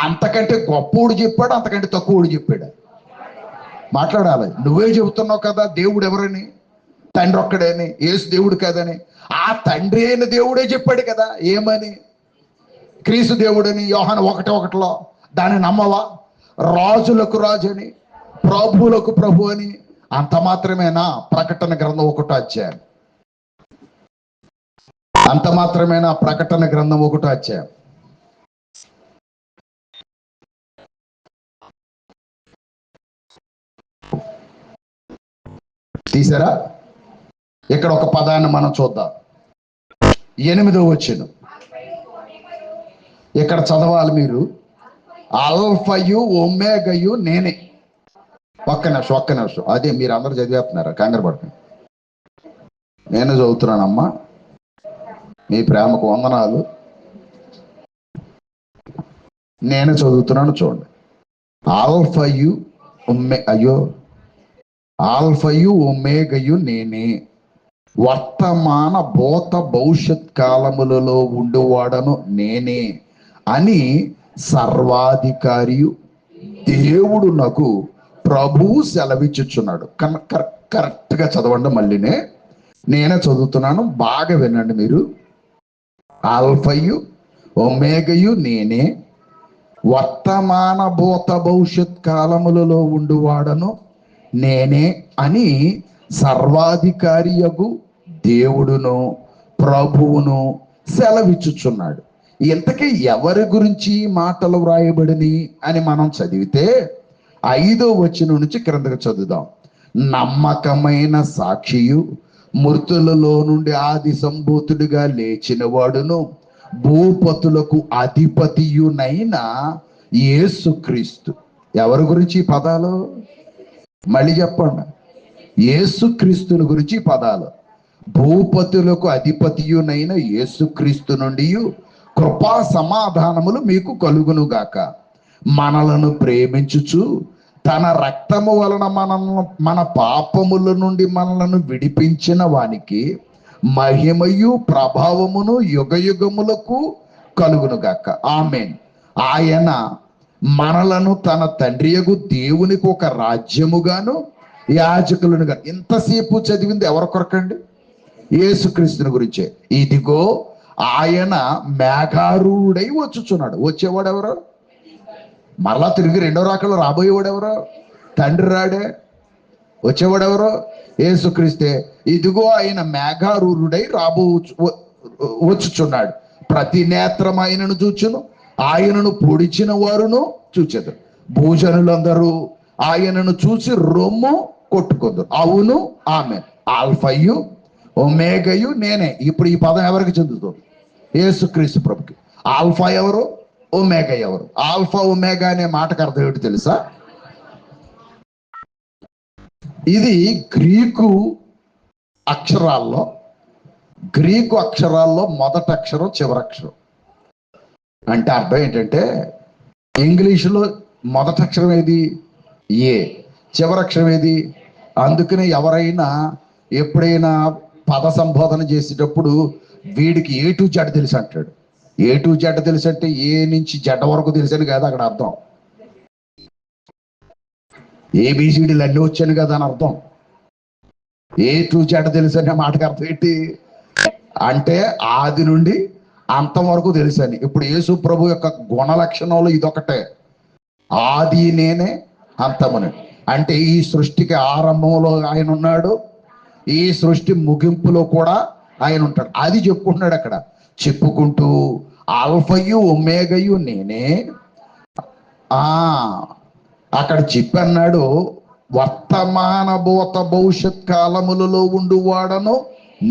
అంతకంటే గొప్పోడు చెప్పాడు, అంతకంటే తక్కువడు చెప్పాడా? మాట్లాడాలి. నువ్వే చెబుతున్నావు కదా దేవుడు ఎవరని, తండ్రి ఒక్కడని, యేసు దేవుడు కదని. ఆ తండ్రి అయిన దేవుడే చెప్పాడు కదా. ఏమని? క్రీస్తు దేవుడని యోహాను 1:1 దాన్ని నమ్మవా? రాజులకు రాజు అని, ప్రభువులకు ప్రభు అని. అంత మాత్రమేనా? ప్రకటన గ్రంథం 1వ అధ్యాయం. అంత మాత్రమేనా? ప్రకటన గ్రంథం 1వ అధ్యాయం. తీసారా? ఇక్కడ ఒక పదాన్ని మనం చూద్దాం. 8వ వచనం ఇక్కడ చదవాలి మీరు. ఆల్ఫయు ఒమేగయు నేనే. ఒక్క నిమిషం అదే మీరు అందరూ చదివేస్తున్నారా? కంగారు పడుతుంది. నేను చదువుతున్నానమ్మా, మీ ప్రేమకు వందనాలు. నేను చదువుతున్నాను చూడండి. ఆల్ఫయు ఒమేగయు నేనే, వర్తమాన భూత భవిష్యత్ కాలములలో ఉండువాడను నేనే అని సర్వాధికారియు దేవుడు నాకు ప్రభువు సెలవిచ్చుచున్నాడు. కరెక్ట్గా చదవండి. మళ్ళీనే నేనే చదువుతున్నాను, బాగా వినండి మీరు. ఆల్ఫయు ఒమేగయు నేనే, వర్తమాన భూత భవిష్యత్ కాలములలో ఉండువాడను నేనే అని సర్వాధికారియగు దేవుడును ప్రభువును సెలవిచ్చుచున్నాడు. ఇంతకీ ఎవరి గురించి మాటలు వ్రాయబడిని అని మనం చదివితే 5వ వచనం నుంచి క్రిందకు చదువుదాం. నమ్మకమైన సాక్షియు, మృతులలో నుండి ఆది సంభూతుడిగా లేచిన వాడును, భూపతులకు అధిపతియునైన యేసుక్రీస్తు. ఎవరి గురించి పదాలు? మళ్ళీ చెప్పండి. యేసుక్రీస్తుని గురించి పదాలు. భూపతులకు అధిపతియునైన యేసుక్రీస్తు నుండి కృపా సమాధానములు మీకు కలుగునుగాక. మనలను ప్రేమించుచు తన రక్తము వలన మన పాపముల నుండి మనలను విడిపించిన వానికి మహిమయు ప్రభావమును యుగయుగములకు కలుగునుగాక. ఆమేన్. ఆయన మనలను తన తండ్రియగు దేవునికి ఒక రాజ్యముగాను యాజకులనుగా. ఇంతసేపు చదివింది ఎవరి కొరకండి? యేసుక్రీస్తుని గురించే. ఇదిగో ఆయన మేఘారూఢుడై వచ్చుచున్నాడు. వచ్చేవాడు ఎవరు? మరలా తిరిగి రెండో రాకలో రాబోయేవాడు ఎవరు? తండ్రి రాడే. వచ్చేవాడు ఎవరు? యేసుక్రీస్తే. ఇదిగో ఆయన మేఘారూఢుడై వచ్చుచున్నాడు. ప్రతి నేత్రం ఆయనను చూచును, ఆయనను పొడిచిన వారును చూచెదరు. భూజనులందరూ ఆయనను చూసి రొమ్ము కొట్టుకుందరు. అవును ఆమె. ఆల్ఫయు ఒమేగయు నేనే. ఇప్పుడు ఈ పదం ఎవరికి చెందుతుంది? యేసుక్రీస్తు ప్రభుకి. ఆల్ఫా ఎవరు, ఒమేగా ఎవరు? ఆల్ఫా ఒమేగా అనే మాటకు అర్థం ఏంటి తెలుసా? ఇది గ్రీకు అక్షరాల్లో మొదటి అక్షరం చివరి అక్షరం. అంటే అర్థం ఏంటంటే, ఇంగ్లీషులో మొదటి అక్షరం ఏది? ఏ. చివరి అక్షరం ఏది? అందుకనే ఎవరైనా ఎప్పుడైనా పద సంబోధన చేసేటప్పుడు వీడికి ఏ టు జెడ్ తెలుసు అంటాడు. ఏ టు జెడ్ తెలుసు అంటే ఏ నుంచి జెడ్ వరకు తెలుసు అని కాదు అక్కడ అర్థం. ఏబిసిడీలు అన్నీ వచ్చాను కదా అని అర్థం. ఏ టు జెడ్ తెలుసు అనే మాటకు అర్థం ఏంటి అంటే ఆది నుండి అంతం వరకు తెలుసు అని. ఇప్పుడు యేసు ప్రభు యొక్క గుణ లక్షణంలో ఇదొకటే, ఆది నేనే అంతముని. అంటే ఈ సృష్టికి ఆరంభంలో ఆయన ఉన్నాడు, ఈ సృష్టి ముగింపులో కూడా ఆయన ఉంటాడు. అది చెప్పుకుంటున్నాడు అక్కడ. చెప్పుకుంటూ ఆల్ఫయు ఒమేగయు నేనే. అక్కడ చెప్పన్నాడు, వర్తమాన భూత భవిష్యత్ కాలములలో ఉండువాడను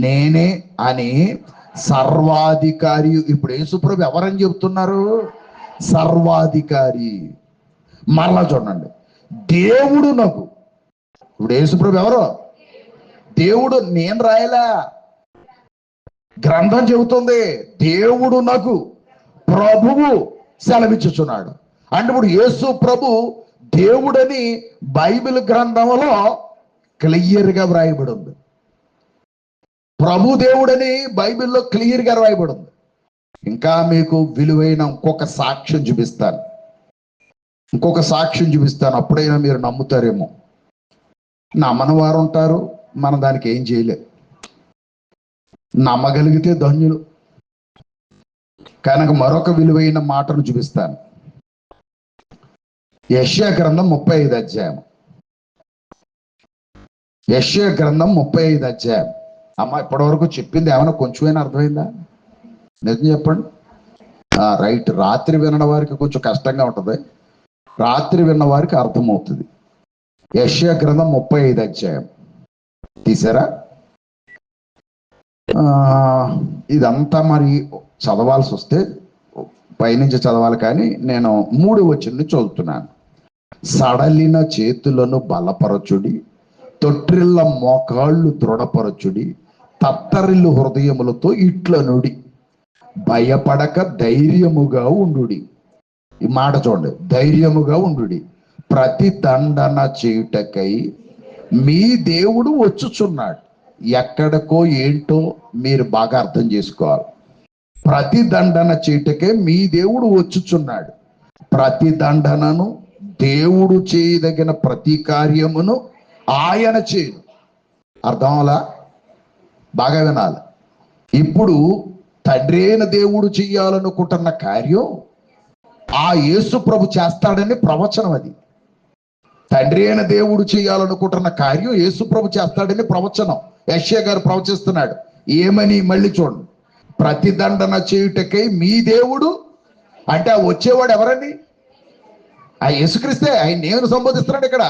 నేనే అని. సర్వాధికారి. ఇప్పుడు యేసుప్రభు ఎవరని చెప్తున్నారు? సర్వాధికారి. మరలా చూడండి, దేవుడు నాకు. ఇప్పుడు యేసుప్రభు ఎవరు? దేవుడు. నేను రాయలా, గ్రంథం చెబుతుంది. దేవుడు నాకు ప్రభువు సెలవిచ్చుచున్నాడు. అంటే ఇప్పుడు యేసు ప్రభు దేవుడని బైబిల్ గ్రంథంలో క్లియర్గా వ్రాయబడి ఉంది. ప్రభు దేవుడని బైబిల్లో క్లియర్గా వ్రాయబడి ఉంది. ఇంకా మీకు విలువైన ఇంకొక సాక్ష్యం చూపిస్తాను. అప్పుడైనా మీరు నమ్ముతారేమో. నమ్మని వారు ఉంటారు, మనం దానికి ఏం చేయలేం. నమ్మగలిగితే ధన్యులు. కనుక మరొక విలువైన మాటను చూపిస్తాను. యెషయా గ్రంథం 35 అధ్యాయం. యెషయా గ్రంథం 35 అధ్యాయం. అమ్మ, ఇప్పటివరకు చెప్పింది ఏమైనా కొంచెమైనా అర్థమైందా? నిజం చెప్పండి. రైట్. రాత్రి వినడం వారికి కొంచెం కష్టంగా ఉంటుంది, రాత్రి విన్న వారికి అర్థమవుతుంది. యెషయా గ్రంథం 35 అధ్యాయం తీసారా? ఇదంతా మరి చదవాల్సి వస్తే పైనుంచి చదవాలి, కానీ నేను 3వ వచనం చదువుతున్నాను. సడలిన చేతులను బలపరచుడి, తొట్టిల్ల మోకాళ్ళు దృఢపరచుడి, తత్తరిల్లు హృదయములతో ఇట్లనుడి, భయపడక ధైర్యముగా ఉండుడి. ఈ మాట చూడండి, ధైర్యముగా ఉండుడి. ప్రతి దండన చేయుటకై మీ దేవుడు వచ్చుచున్నాడు. ఎక్కడికో ఏంటో మీరు బాగా అర్థం చేసుకోవాలి. ప్రతి దండన చేయుటకే మీ దేవుడు వచ్చుచున్నాడు. ప్రతి దండనను, దేవుడు చేయదగిన ప్రతి కార్యమును ఆయన చేయను. అర్థం అలా బాగా వినాలి. ఇప్పుడు తండ్రి అయిన దేవుడు చెయ్యాలనుకుంటున్న కార్యం ఆ యేసు ప్రభు చేస్తాడని ప్రవచనం. అది తండ్రి అయిన దేవుడు చేయాలనుకుంటున్న కార్యం యేసు ప్రభు చేస్తాడని ప్రవచనం. యెషయా గారు ప్రవచిస్తున్నాడు. ఏమని? మళ్ళీ చూడండి. ప్రతిదండన చేయుటకై మీ దేవుడు. అంటే ఆ వచ్చేవాడు ఎవరని? ఆ యేసుక్రీస్తే. ఆయన నేను సంబోధిస్తున్నాడు ఇక్కడ.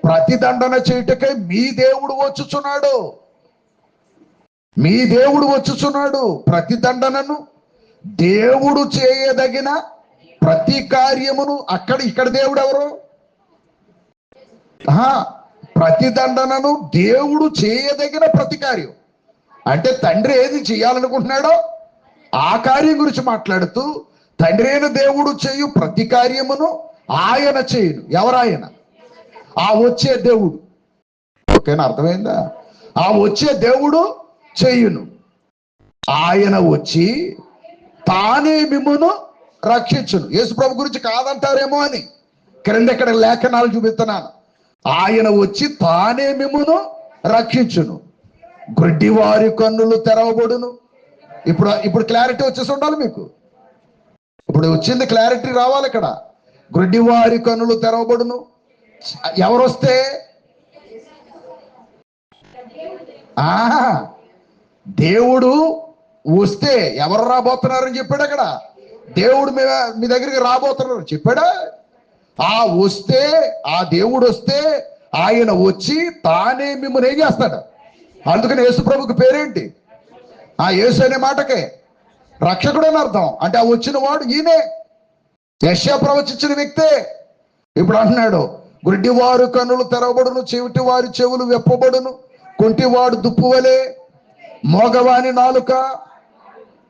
ప్రతిదండన చేయుటకై మీ దేవుడు వచ్చుచున్నాడు. మీ దేవుడు వచ్చుచున్నాడు. ప్రతిదండనను, దేవుడు చేయదగిన ప్రతి కార్యమును. ఇక్కడ దేవుడు ఎవరు? ప్రతిదండనను, దేవుడు చేయదగిన ప్రతి కార్యం. అంటే తండ్రి ఏది చేయాలనుకుంటున్నాడో ఆ కార్యం గురించి మాట్లాడుతూ, తండ్రి అయిన దేవుడు చేయు ప్రతి కార్యమును ఆయన చేయును. ఎవరాయన? ఆ వచ్చే దేవుడు. ఓకేనా? అర్థమైందా? ఆ వచ్చే దేవుడు చేయును. ఆయన వచ్చి తానే మిమ్మును రక్షించును. యేసు ప్రభు గురించి కాదంటారేమో అని క్రిందెక్కడ లేఖనాలు చూపిస్తున్నాను. ఆయన వచ్చి తానే మిమ్మును రక్షించును. గుడ్డివారి కన్నులు తెరవబడును. ఇప్పుడు క్లారిటీ వచ్చేసి ఉండాలి మీకు. ఇప్పుడు వచ్చింది, క్లారిటీ రావాలి ఇక్కడ. గుడ్డివారి కన్నులు తెరవబడును. ఎవరొస్తే? దేవుడు వస్తే ఎవరు రాబోతున్నారని చెప్పాడు అక్కడ. దేవుడు మీ దగ్గరికి రాబోతున్నారు చెప్పాడా? వస్తే, ఆ దేవుడు వస్తే ఆయన వచ్చి తానే మిమ్మల్ని ఏం చేస్తాడు. అందుకని యేసు ప్రభుకి పేరేంటి? ఆ యేసు అనే మాటకే రక్షకుడు అని అర్థం. అంటే ఆ వచ్చిన వాడు ఈయనే, యెషయా ప్రవచించిన వ్యక్తే. ఇప్పుడు అంటున్నాడు, గుడ్డివారు కన్నులు తెరవబడును, చెవిటి వారి చెవులు వెప్పబడును, కొంటివాడు దుప్పువలే, మోగవాని నాలుక.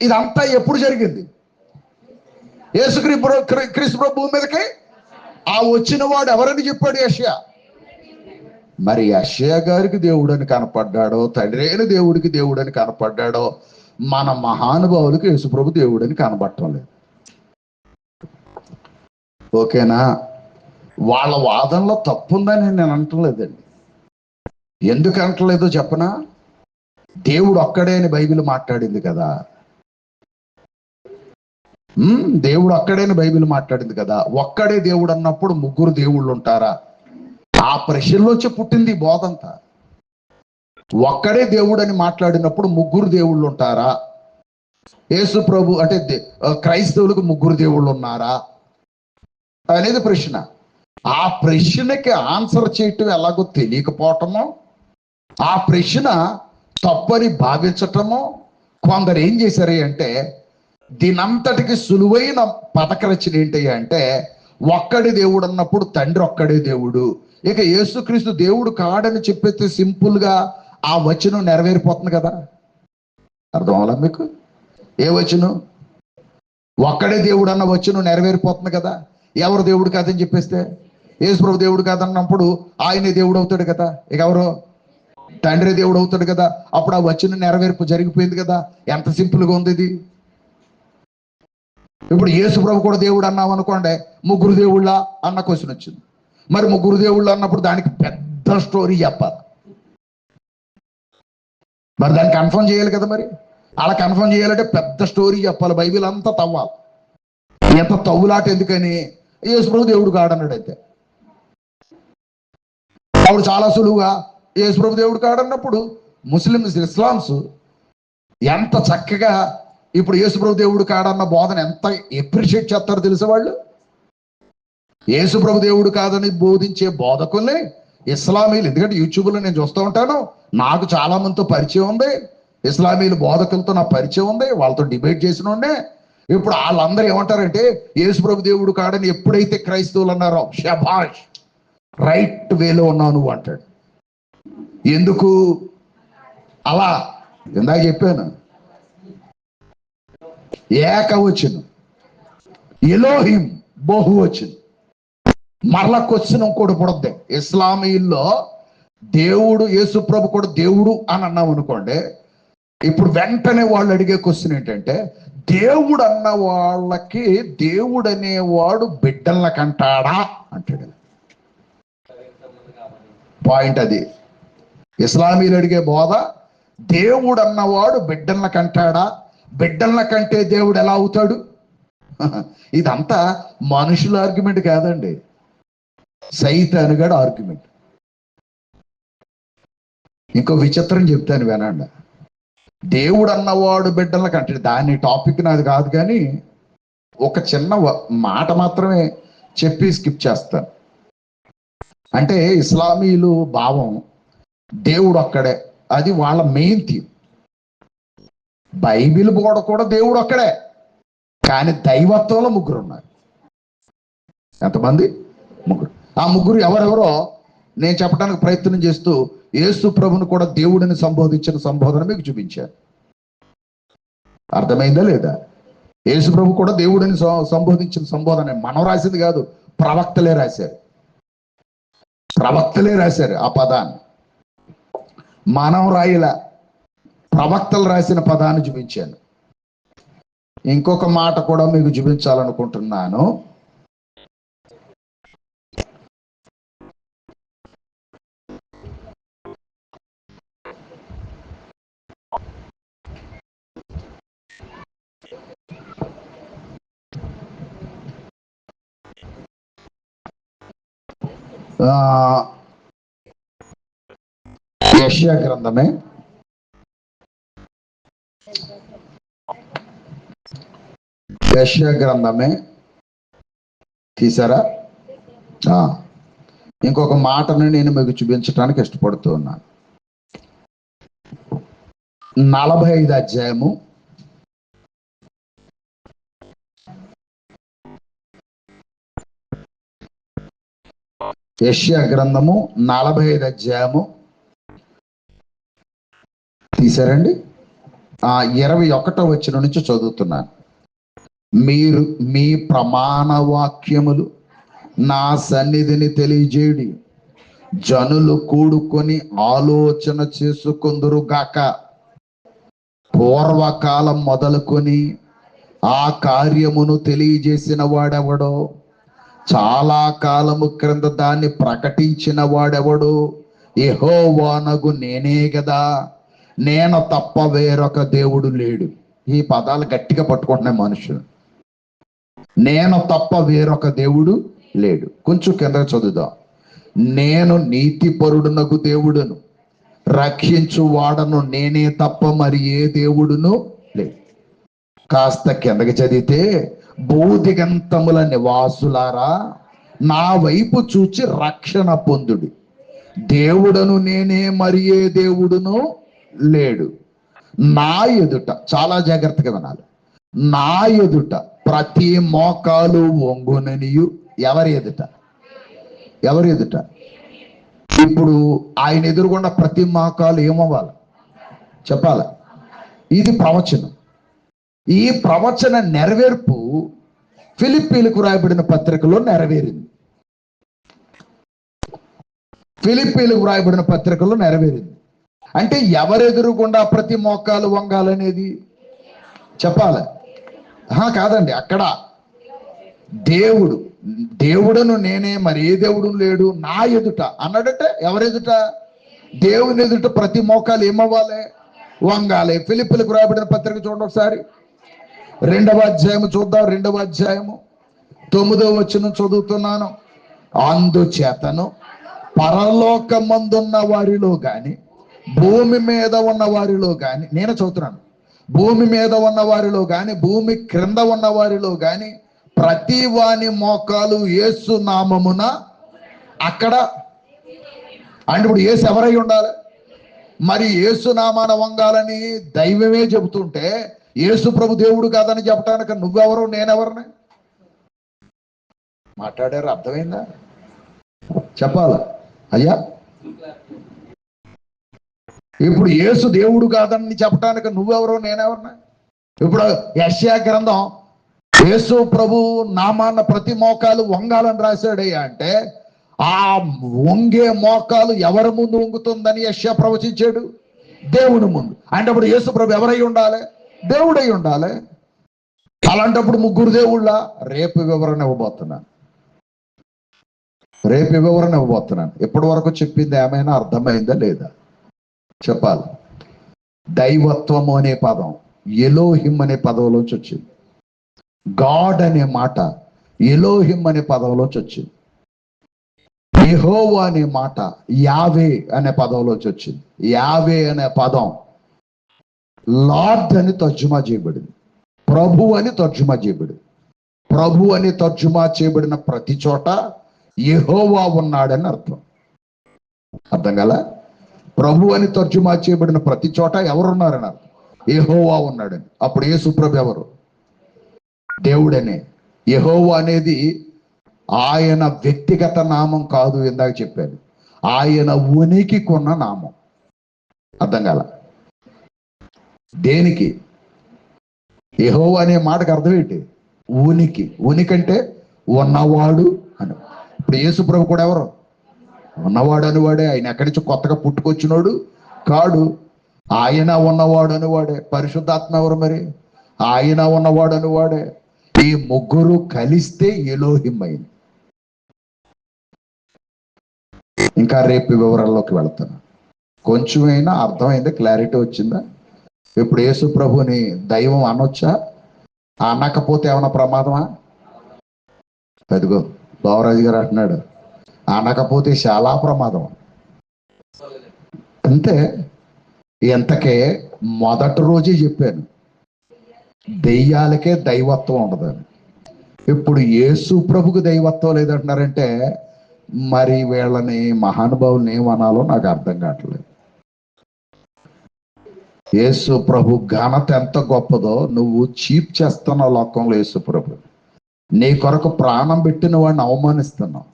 ఇదంతా ఎప్పుడు జరిగింది? క్రీస్తు ప్రభు భూమి మీదకి ఆ వచ్చిన వాడు ఎవరని చెప్పాడు? యెషయా. మరి యెషయా గారికి దేవుడని కనపడ్డాడో, తండ్రి అయిన దేవుడికి దేవుడని కనపడ్డాడో, మన మహానుభావులకు యేసుప్రభు దేవుడని కనబడటం లేదు. ఓకేనా? వాళ్ళ వాదనలో తప్పుందని నేను అంటలేదండి. ఎందుకు అంటలేదో చెప్పనా? దేవుడు ఒక్కడే అని బైబిల్ మాట్లాడింది కదా. దేవుడు ఒక్కడే అని బైబిల్ మాట్లాడింది కదా. ఒక్కడే దేవుడు అన్నప్పుడు ముగ్గురు దేవుళ్ళు ఉంటారా? ఆ ప్రశ్నలోంచి పుట్టింది బోధంతా. ఒక్కడే దేవుడు అని మాట్లాడినప్పుడు ముగ్గురు దేవుళ్ళు ఉంటారా? యేసు ప్రభు అంటే క్రైస్తవులకు ముగ్గురు దేవుళ్ళు ఉన్నారా అనేది ప్రశ్న. ఆ ప్రశ్నకి ఆన్సర్ చేయటం ఎలాగో తెలియకపోవటమో, ఆ ప్రశ్న తప్పని భావించటమో, కొందరు ఏం చేశారు అంటే దీనంతటికి సులువైన పథక రచన ఏంటి అంటే, ఒక్కడి దేవుడు అన్నప్పుడు తండ్రి ఒక్కడే దేవుడు, ఇక యేసుక్రీస్తు దేవుడు కాడని చెప్పేస్తే సింపుల్ గా ఆ వచనం నెరవేరిపోతుంది కదా. అర్థం అవ్వాలా మీకు? ఏ వచనం? ఒక్కడే దేవుడు అన్న వచనం నెరవేరిపోతుంది కదా. ఎవరు దేవుడు కాదని చెప్పేస్తే, యేసుప్రభు దేవుడు కాదన్నప్పుడు ఆయనే దేవుడు అవుతాడు కదా. ఇక ఎవరు? తండ్రి దేవుడు అవుతాడు కదా. అప్పుడు ఆ వచనం నెరవేర్పు జరిగిపోయింది కదా. ఎంత సింపుల్గా ఉంది ఇది. ఇప్పుడు యేసుప్రభు కూడా దేవుడు అన్నాం అనుకోండి, ముగ్గురు దేవుళ్ళ అన్న క్వశ్చన్ వచ్చింది. మరి ముగ్గురు దేవుళ్ళు అన్నప్పుడు దానికి పెద్ద స్టోరీ చెప్పాలి. మరి దాన్ని కన్ఫర్మ్ చేయాలి కదా. మరి అలా కన్ఫర్మ్ చేయాలంటే పెద్ద స్టోరీ చెప్పాలి, బైబిల్ అంతా తవ్వాలి. ఎంత తవ్వులాట ఎందుకని? యేసుప్రభు దేవుడు కాడన్నాడు. అయితే అప్పుడు చాలా సులువుగా యేసుప్రభు దేవుడు కాడన్నప్పుడు ముస్లిమ్స్, ఇస్లామ్స్ ఎంత చక్కగా ఇప్పుడు యేసుప్రభు దేవుడు కాడన్న బోధన ఎంత ఎప్రిషియేట్ చేస్తారో తెలుసా వాళ్ళు. యేసుప్రభు దేవుడు కాదని బోధించే బోధకుల్ని ఇస్లామీలు, ఎందుకంటే యూట్యూబ్లో నేను చూస్తూ ఉంటాను, నాకు చాలా మందితో పరిచయం ఉంది, ఇస్లామీలు బోధకులతో నా పరిచయం ఉంది, వాళ్ళతో డిబేట్ చేసిన ఉండే. ఇప్పుడు వాళ్ళందరూ ఏమంటారంటే యేసుప్రభు దేవుడు కాడని ఎప్పుడైతే క్రైస్తవులు అన్నారో, షబాష్, రైట్ వేలో ఉన్నావు నువ్వు అంటాడు. ఎందుకు అలా? ఇందాక చెప్పాను, ఏకవచనం, ఎలోహిం బహువచనం. మరలా క్వశ్చన్ కూడా పుడద్ది. ఇస్లామీల్లో దేవుడు యేసుప్రభు కూడా దేవుడు అని అన్నాం అనుకోండి, ఇప్పుడు వెంటనే వాళ్ళు అడిగే క్వశ్చన్ ఏంటంటే, దేవుడు అన్న వాళ్ళకి దేవుడు అనేవాడు బిడ్డల కంటాడా అంటాడు. పాయింట్ అది. ఇస్లామీలు అడిగే బోధ, దేవుడు అన్నవాడు బిడ్డల కంటాడా, బిడ్డల కంటే దేవుడు ఎలా అవుతాడు? ఇదంతా మనుషుల ఆర్గ్యుమెంట్ కాదండి, సైతానుగాడు ఆర్గ్యుమెంట్. ఇంకో విచిత్రం చెప్తాను వినండి. దేవుడు అన్నవాడు బిడ్డల కంటే, దాని టాపిక్ నాది కాదు, కానీ ఒక చిన్న మాట మాత్రమే చెప్పి స్కిప్ చేస్తాను. అంటే ఇస్లామీలు భావం దేవుడు ఒక్కడే, అది వాళ్ళ మెయిన్ థీమ్. బైబిల్ బోర్డు కూడా దేవుడు ఒక్కడే, కానీ దైవత్వంలో ముగ్గురు ఉన్నారు. ఎంతమంది? ముగ్గురు. ఆ ముగ్గురు ఎవరెవరో నేను చెప్పడానికి ప్రయత్నం చేస్తూ యేసు ప్రభుని కూడా దేవుడిని సంబోధించిన సంబోధన మీకు చూపించాను. అర్థమైందా లేదా? యేసు ప్రభు కూడా దేవుడిని సంబోధించిన సంబోధన మనం రాసింది కాదు, ప్రవక్తలే రాశారు. ప్రవక్తలే రాశారు ఆ పదాన్ని, మనం రాయల. ప్రవక్తలు రాసిన పదాన్ని చూపించాను. ఇంకొక మాట కూడా మీకు చూపించాలనుకుంటున్నాను. యెషయా గ్రంథమే, యెషయా గ్రంథమే తీసారా? ఇంకొక మాటను నేను మీకు చూపించడానికి ఇష్టపడుతూ ఉన్నాను. 45 అధ్యాయము యెషయా గ్రంథము 45 అధ్యాయము తీశారండి. 21వ వచనం నుంచి చదువుతున్నాను. మీరు మీ ప్రమాణ వాక్యములు నా సన్నిధిని తెలియజేయుడి, జనులు కూడుకొని ఆలోచన చేసుకొందురు గాక. పూర్వకాలం మొదలుకొని ఆ కార్యమును తెలియజేసిన వాడెవడో, చాలా కాలము క్రింద దాన్ని ప్రకటించిన వాడెవడో, యెహోవానగు నేనే గదా, నేను తప్ప వేరొక దేవుడు లేడు. ఈ పదాలు గట్టిగా పట్టుకుంటున్నాయి మనుషులు. నేను తప్ప వేరొక దేవుడు లేడు. కొంచెం కింద చదువుదాం. నేను నీతిపరుడునగు దేవుడును, రక్షించు వాడను నేనే తప్ప మరి ఏ దేవుడును లేదు. కాస్త కిందకి చదివితే, భూదిగంతముల నివాసులారా నా వైపు చూచి రక్షణ పొందుడి, దేవుడను నేనే మరి ఏ దేవుడును లేడు. నా ఎదుట, చాలా జాగ్రత్తగా వినాలి, నా ఎదుట ప్రతి మోకాలు వంగుననియు. ఎవరి ఎదుట? ఎవరి ఎదుట? ఇప్పుడు ఆయన ఎదురుగుండా ప్రతి మోకాలు ఏమవ్వాలి చెప్పాలి. ఇది ప్రవచనం. ఈ ప్రవచన నెరవేర్పు ఫిలిప్పీలకు రాయబడిన పత్రికలో నెరవేరింది. ఫిలిప్పీలకు రాయబడిన పత్రికలో నెరవేరింది. అంటే ఎవరెదురుగుండా ప్రతి మోకాలు వంగాలనేది చెప్పాలి. కాదండి, అక్కడ దేవుడును నేనే మరి ఏ దేవుడు లేడు నా ఎదుట అన్నాడంటే ఎవరెదుట? దేవుని ఎదుట ప్రతి మోకాలు ఏమవ్వాలి? వంగాలి. ఫిలిప్పీలకు రాయబడిన పత్రిక చూడండి ఒకసారి. 2వ అధ్యాయము చూద్దాం. 2వ అధ్యాయము 9వ వచనం చదువుతున్నాను. అందుచేతను పరలోకమందున్న వారిలో గాని భూమి మీద ఉన్న వారిలో గాని, నేను చదువుతున్నాను, భూమి మీద ఉన్న వారిలో గాని భూమి క్రింద ఉన్న వారిలో గాని ప్రతి వాని మోకాలు యేసు నామమున. అక్కడ అంటే ఇప్పుడు యేసు ఎవరై ఉండాలి? మరి యేసు నామాన వంగాలని దైవమే చెబుతుంటే యేసు ప్రభు దేవుడు కాదని చెప్పడానికి నువ్వెవరు నేనెవరిని మాట్లాడారు? అర్థమైందా? చెప్పాలా అయ్యా? ఇప్పుడు యేసు దేవుడు కాదని చెప్పడానికి నువ్వెవరో నేనెవరిని? ఇప్పుడు యెషయా గ్రంథం యేసు ప్రభు నామాన్న ప్రతి మోకాలు వంగాలని రాశాడయ్యా అంటే ఆ వంగే మోకాలు ఎవరి ముందు వంగుతుందని యెషయా ప్రవచించాడు? దేవుని ముందు. అంటే అప్పుడు యేసు ప్రభు ఎవరై ఉండాలి? దేవుడై ఉండాలి. అలాంటప్పుడు ముగ్గురు దేవుళ్ళ? రేపు వివరణ ఇవ్వబోతున్నాను. ఇప్పటి వరకు చెప్పింది ఏమైనా అర్థమైందా లేదా చెప్పాలి. దైవత్వము అనే పదం ఎలోహిం అనే పదంలోంచి వచ్చింది. గాడ్ అనే మాట ఎలోహిం అనే పదంలోంచి వచ్చింది. యెహోవా అనే మాట యావే అనే పదంలోంచి వచ్చింది. యావే అనే పదం లార్డ్ అని తర్జుమా చేయబడింది. ప్రభు అని తర్జుమా చేయబడింది. ప్రభు అని తర్జుమా చేయబడిన ప్రతి చోట యెహోవా ఉన్నాడని అర్థం. అర్థం కదా? ప్రభు అని తర్జుమా చేయబడిన ప్రతి చోట ఎవరున్నారని అర్థం? యెహోవా ఉన్నాడని. అప్పుడు యేసు ప్రభు ఎవరు? దేవుడనే. యెహోవా అనేది ఆయన వ్యక్తిగత నామం కాదు, ఇందాక చెప్పాను, ఆయన ఉనికి కొన్న నామం. అర్థం కాల? దేనికి? యెహోవా అనే మాటకు అర్థం ఏంటి? ఉనికి. ఉనికి అంటే ఉన్నవాడు అని. ఇప్పుడు యేసు ప్రభు కూడా ఎవరు? ఉన్నవాడు అనువాడే. ఆయన ఎక్కడి నుంచి కొత్తగా పుట్టుకొచ్చినోడు కాడు. ఆయన ఉన్నవాడు అనువాడే. పరిశుద్ధాత్మ ఎవరు మరి? ఆయన ఉన్నవాడు అనువాడే. ఈ ముగ్గురు కలిస్తే ఎలోహిం అయింది. ఇంకా రేపు వివరాల్లోకి వెళ్తాను. కొంచెమైనా అర్థమైందా? క్లారిటీ వచ్చిందా? ఇప్పుడు యేసు ప్రభుని దైవం అనొచ్చా? అనకపోతే ఏమైనా ప్రమాదమా? అదిగో బావరాజు గారు అంటున్నాడు, అనకపోతే చాలా ప్రమాదం. అంతే. ఎంతకే మొదటి రోజే చెప్పాను, దెయ్యాలకే దైవత్వం ఉండదని. ఇప్పుడు యేసు ప్రభుకు దైవత్వం లేదంటున్నారంటే మరి వీళ్ళని మహానుభావుల్ని ఏమనాలో నాకు అర్థం కావట్లేదు. యేసు ప్రభు ఘనత ఎంత గొప్పదో నువ్వు చీప్ చేస్తున్నావు లోకంలో. యేసు ప్రభు నీ కొరకు ప్రాణం పెట్టిన వాడిని అవమానిస్తున్నావు,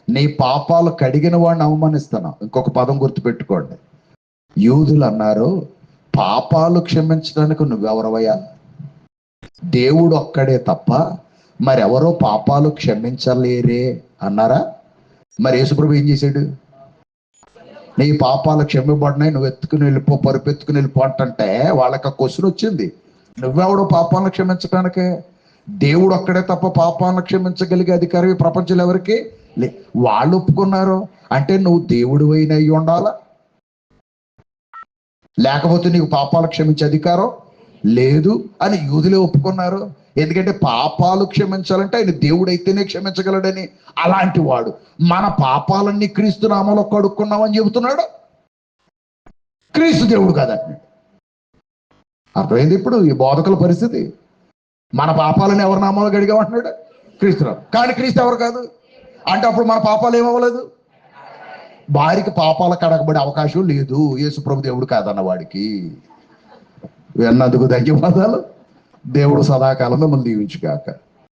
నీ పాపాలు కడిగిన వాడిని అవమానిస్తున్నావు. ఇంకొక పదం గుర్తుపెట్టుకోండి, యూదులు అన్నారు, పాపాలు క్షమించడానికి నువ్వెవరవయ్యా? దేవుడు ఒక్కడే తప్ప మరెవరో పాపాలు క్షమించలేరే అన్నారా? మరి యేసుప్రభు ఏం చేశాడు? నీ పాపాలు క్షమింపబడినాయి, నువ్వు ఎత్తుకుని వెళ్ళిపో, పరుపు ఎత్తుకుని వెళ్ళిపో అంటే వాళ్ళకి ఆ క్వశ్చన్ వచ్చింది, నువ్వెవడో పాపాలను క్షమించడానికి? దేవుడు ఒక్కడే తప్ప పాపాలను క్షమించగలిగే అధికారం ఈ ప్రపంచంలో ఎవరికి లే. వాళ్ళు ఒప్పుకున్నారు అంటే నువ్వు దేవుడు అయిన అయ్యి ఉండాలా, లేకపోతే నీకు పాపాలు క్షమించే అధికారం లేదు అని యూదులే ఒప్పుకున్నారు. ఎందుకంటే పాపాలు క్షమించాలంటే ఆయన దేవుడు అయితేనే క్షమించగలడని. అలాంటి వాడు మన పాపాలన్నీ క్రీస్తు నామంలో కడుక్కున్నామని చెబుతున్నాడు. క్రీస్తు దేవుడు కాదండి. అర్థమైంది ఇప్పుడు ఈ బోధకుల పరిస్థితి. మన పాపాలను ఎవరి నామంలో కడిగామంటున్నాడు? క్రీస్తు. కానీ క్రీస్తు ఎవరు కాదు అంటే అప్పుడు మన పాపాలు ఏమవ్వలేదు. వారికి పాపాల కడగబడే అవకాశం లేదు, యేసు ప్రభు దేవుడు కాదన్న వాడికి. విన్నందుకు ధన్యవాదాలు. దేవుడు సదాకాలం మిమ్మల్ని దీవించుగాక.